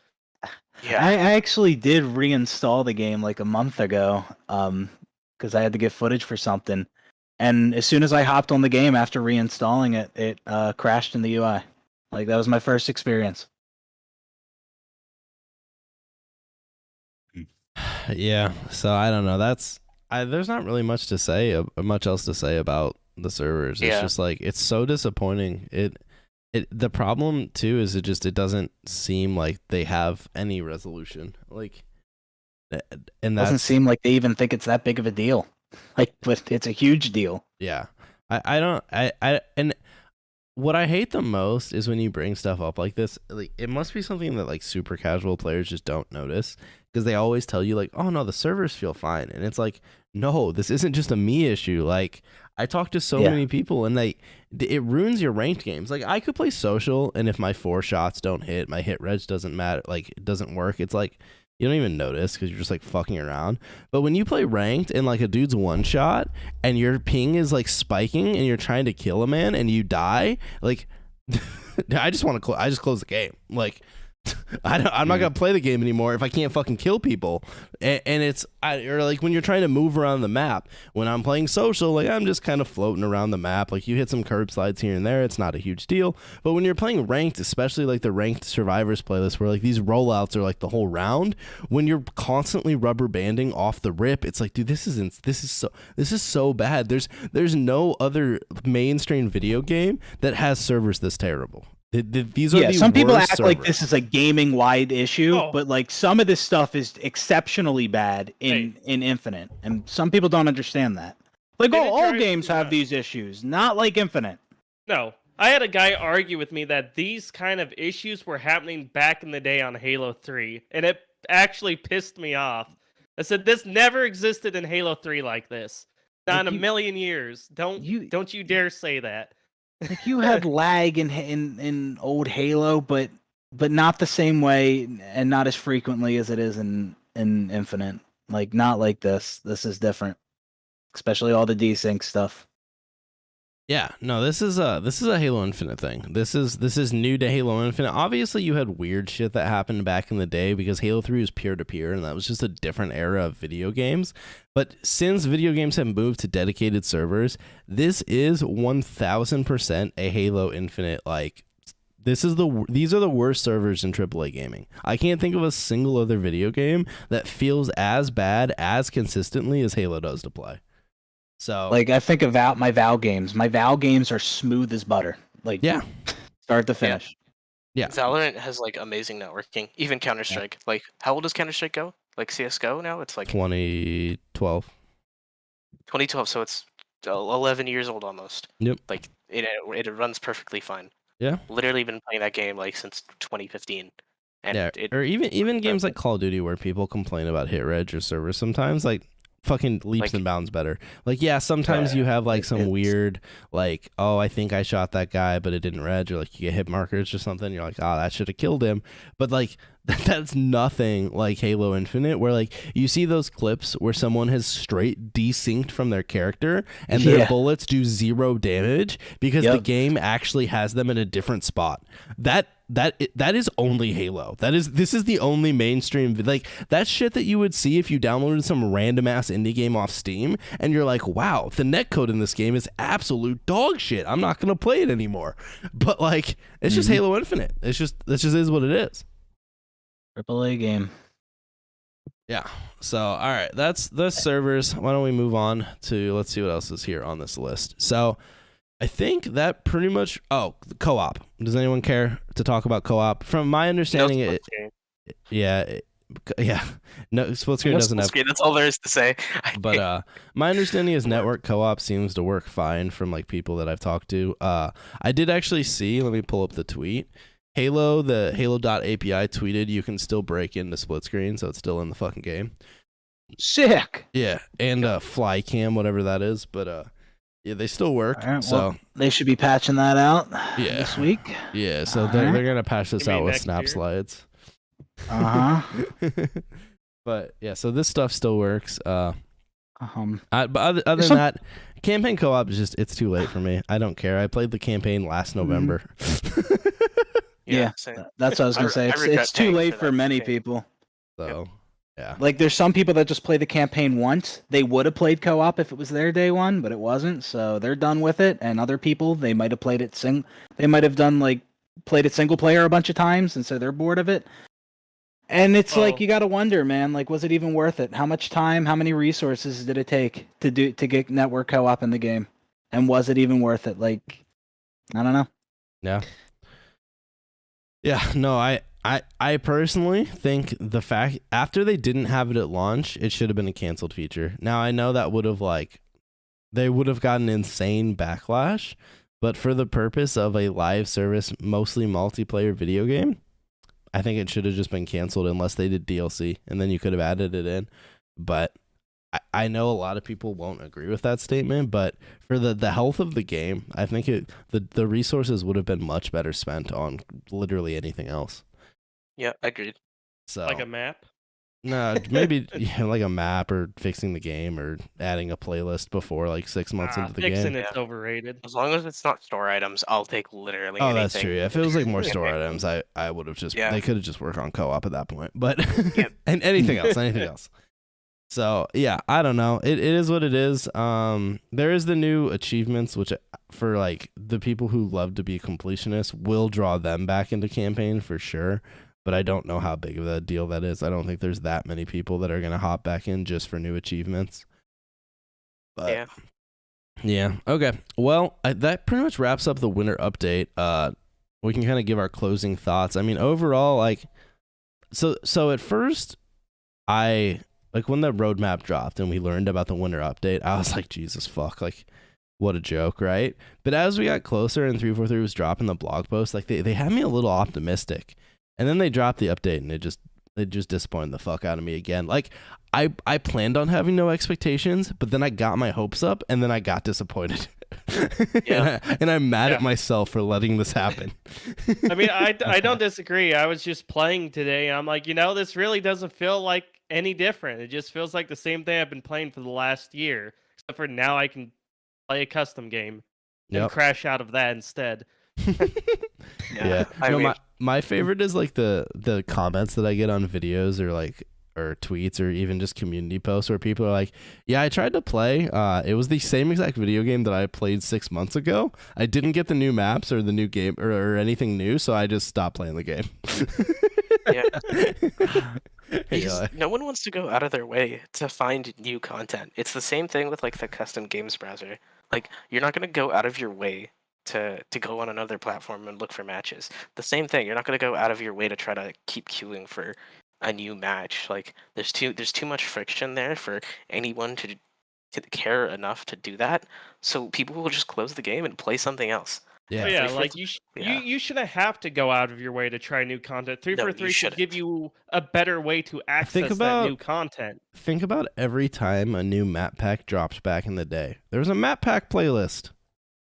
Yeah. I actually did reinstall the game like a month ago, because I had to get footage for something. And as soon as I hopped on the game after reinstalling it, it crashed in the UI. Like that was my first experience. Yeah, so I don't know. There's not really much else to say about the servers. It's just like it's so disappointing. The problem too is it doesn't seem like they have any resolution. Like, and that doesn't seem like they even think it's that big of a deal. Like, but it's a huge deal. Yeah, and what I hate the most is when you bring stuff up like this. Like, it must be something that like super casual players just don't notice because they always tell you like, oh no, the servers feel fine, and it's like, no, this isn't just a me issue. Like, I talk to so many people, and it ruins your ranked games. Like, I could play social, and if my 4 shots don't hit, my hit reg doesn't matter. Like, it doesn't work. It's like you don't even notice because you're just like fucking around. But when you play ranked and like a dude's 1 shot and your ping is like spiking and you're trying to kill a man and you die, like I just want to I just close the game. Like I'm not gonna play the game anymore if I can't fucking kill people. And it's or like when you're trying to move around the map. When I'm playing social, like I'm just kind of floating around the map. Like you hit some curb slides here and there, it's not a huge deal. But when you're playing ranked, especially like the ranked survivors playlist, where like these rollouts are like the whole round, when you're constantly rubber banding off the rip, it's like, dude, this is so bad. There's no other mainstream video game that has servers this terrible. These are some people act servers. like this is a gaming wide issue, but like some of this stuff is exceptionally bad in Infinite, and some people don't understand that. Like, all games have these issues, not like Infinite. No, I had a guy argue with me that these kind of issues were happening back in the day on Halo 3, and it actually pissed me off. I said, this never existed in Halo 3 like this. Not in a million years. Don't you dare say that. Like, you had lag in old Halo, but not the same way and not as frequently as it is in Infinite. Like, not like this. This is different, especially all the desync stuff. Yeah, no, this is a Halo Infinite thing. This is new to Halo Infinite. Obviously, you had weird shit that happened back in the day because Halo 3 was peer-to-peer, and that was just a different era of video games. But since video games have moved to dedicated servers, this is 1000% a Halo Infinite. Like, these are the worst servers in AAA gaming. I can't think of a single other video game that feels as bad as consistently as Halo does to play. So Like, I think of my Val games. My Val games are smooth as butter. Like, yeah, start to finish. yeah. Valorant has like amazing networking. Even Counter Strike. Like, how old does Counter Strike go? Like CS:GO now? It's like 2012. 2012, so it's 11 years old almost. Yep. Like it runs perfectly fine. Yeah. Literally been playing that game like since 2015. And Yeah, or even games like Call of Duty where people complain about hit reg or servers sometimes, like fucking leaps and bounds better. Like, yeah, sometimes you have like some weird, like, oh, I think I shot that guy, but it didn't reg, or like you get hit markers or something. You're like, oh, that should have killed him. But like, that's nothing like Halo Infinite, where like you see those clips where someone has straight desynced from their character and their bullets do 0 damage because the game actually has them in a different spot. That is only Halo. This is the only mainstream, like, that shit that you would see if you downloaded some random ass indie game off Steam and you're like, wow, the netcode in this game is absolute dog shit. I'm not gonna play it anymore. But like, it's just Halo Infinite. This just is what it is. AAA game. Yeah. So, all right, that's the servers. Why don't we move on to, let's see what else is here on this list. So, I think that pretty much. Oh, co-op. Does anyone care to talk about co-op? From my understanding, yeah. No, split screen doesn't have. That's all there is to say. But my understanding is network co-op seems to work fine from like people that I've talked to. I did actually see. Let me pull up the tweet. The Halo.api tweeted you can still break into split screen, so it's still in the fucking game. Sick. Yeah, and fly cam, whatever that is, but yeah, they still work. Right, so well, they should be patching that out this week. Yeah, so they're gonna patch this out with snap year? slides. But yeah, so this stuff still works. But other than that, campaign co-op is just, it's too late for me. I don't care. I played the campaign last November. Yeah, that's what I was gonna say. It's too late for many people. So yeah, like, there's some people that just play the campaign once. They would have played co-op if it was their day one, but it wasn't, so they're done with it. And other people, they might have played it they might have played it single player a bunch of times, and so they're bored of it. And it's like, you got to wonder, man, like, was it even worth it? How much time, how many resources did it take to get network co-op in the game? And was it even worth it? Like, I don't know. Yeah. Yeah, no, I personally think the fact after they didn't have it at launch, it should have been a canceled feature. Now, I know that would have they would have gotten insane backlash, but for the purpose of a live service, mostly multiplayer video game, I think it should have just been canceled unless they did DLC, and then you could have added it in. But I know a lot of people won't agree with that statement, but for the health of the game, I think the resources would have been much better spent on literally anything else. Yeah, agreed. So Like a map? no, maybe like a map or fixing the game or adding a playlist before like 6 months into the Fixing game. it's overrated. As long as it's not store items, I'll take literally anything. That's true. Yeah, if it was like more store items, I would have just they could have just worked on co-op at that point. But and anything else. So yeah, I don't know. It is what it is. There is the new achievements, which for like the people who love to be completionists will draw them back into campaign for sure. But I don't know how big of a deal that is. I don't think there's that many people that are gonna hop back in just for new achievements. But yeah. Okay. Well, that pretty much wraps up the winter update. We can kind of give our closing thoughts. I mean, overall, like, so at first, like when the roadmap dropped and we learned about the winter update, I was like, Jesus fuck, like, what a joke, right? But as we got closer and 343 was dropping the blog post, like they had me a little optimistic. And then they dropped the update and it just disappointed the fuck out of me again. Like I planned on having no expectations, but then I got my hopes up and then I got disappointed. and I'm mad at myself for letting this happen. I mean, I don't disagree. I was just playing today and I'm like, this really doesn't feel like any different. It just feels like the same thing I've been playing for the last year, except for now I can play a custom game and crash out of that instead. Yeah. My favorite is like the comments that I get on videos or or tweets or even just community posts where people are like, yeah, I tried to play. It was the same exact video game that I played 6 months ago. I didn't get the new maps or the new game or anything new, so I just stopped playing the game. Yeah. Hey, Because no one wants to go out of their way to find new content. It's the same thing with like the custom games browser. Like you're not going to go out of your way to go on another platform and look for matches. The same thing. You're not going to go out of your way to try to keep queuing for a new match. Like there's too much friction there for anyone to care enough to do that. So people will just close the game and play something else. Yeah. Yeah, 343 like yeah. you shouldn't have to go out of your way to try new content. No, you 343 should give shouldn't. you a better way to access about- that new content. Think about every time a new map pack dropped back in the day. There was a map pack playlist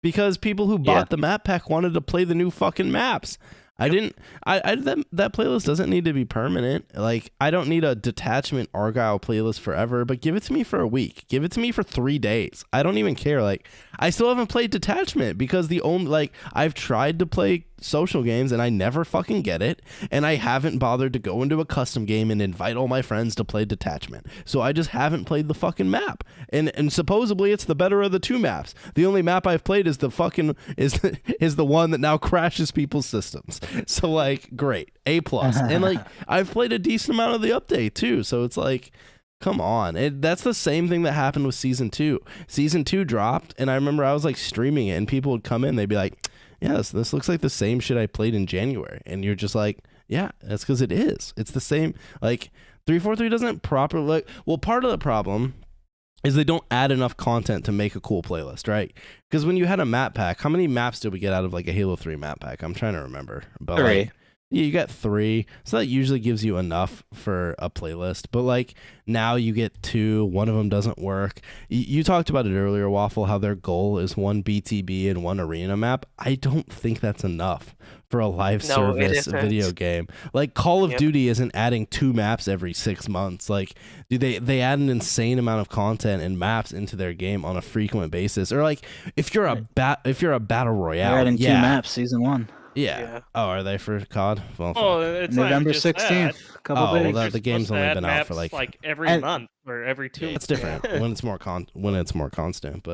because people who bought the map pack wanted to play the new fucking maps. I didn't. That playlist doesn't need to be permanent. Like I don't need a detachment Argyle playlist forever. But give it to me for a week. Give it to me for 3 days. I don't even care. Like I still haven't played detachment because I've tried to play social games and I never fucking get it. And I haven't bothered to go into a custom game and invite all my friends to play detachment. So I just haven't played the fucking map. And supposedly it's the better of the two maps. The only map I've played is the fucking is the one that now crashes people's systems. So like great, A+. And like I've played a decent amount of the update too. So it's like come on. That's the same thing that happened with season 2. Season 2 dropped and I remember I was like streaming it and people would come in, they'd be like, yeah, this looks like the same shit I played in January. And you're just like, yeah, that's because it is. It's the same. Like 343 doesn't properly part of the problem is they don't add enough content to make a cool playlist, right? Because when you had a map pack, how many maps did we get out of like a Halo 3 map pack? I'm trying to remember. But 3. like, yeah, you got 3. So that usually gives you enough for a playlist. But like now you get 2. One of them doesn't work. You talked about it earlier, Waffle, how their goal is 1 BTB and 1 arena map. I don't think that's enough for a live service video game. Like Call of Duty isn't adding 2 maps every 6 months. Like dude, they add an insane amount of content and maps into their game on a frequent basis. Or like if you're a battle royale, They're adding 2 maps season 1. Yeah. Oh, are they for COD? Well, Oh, it's November not just 16th. Couple well, days. the game's only been out for like every month or every 2 That's months. different when it's more constant. But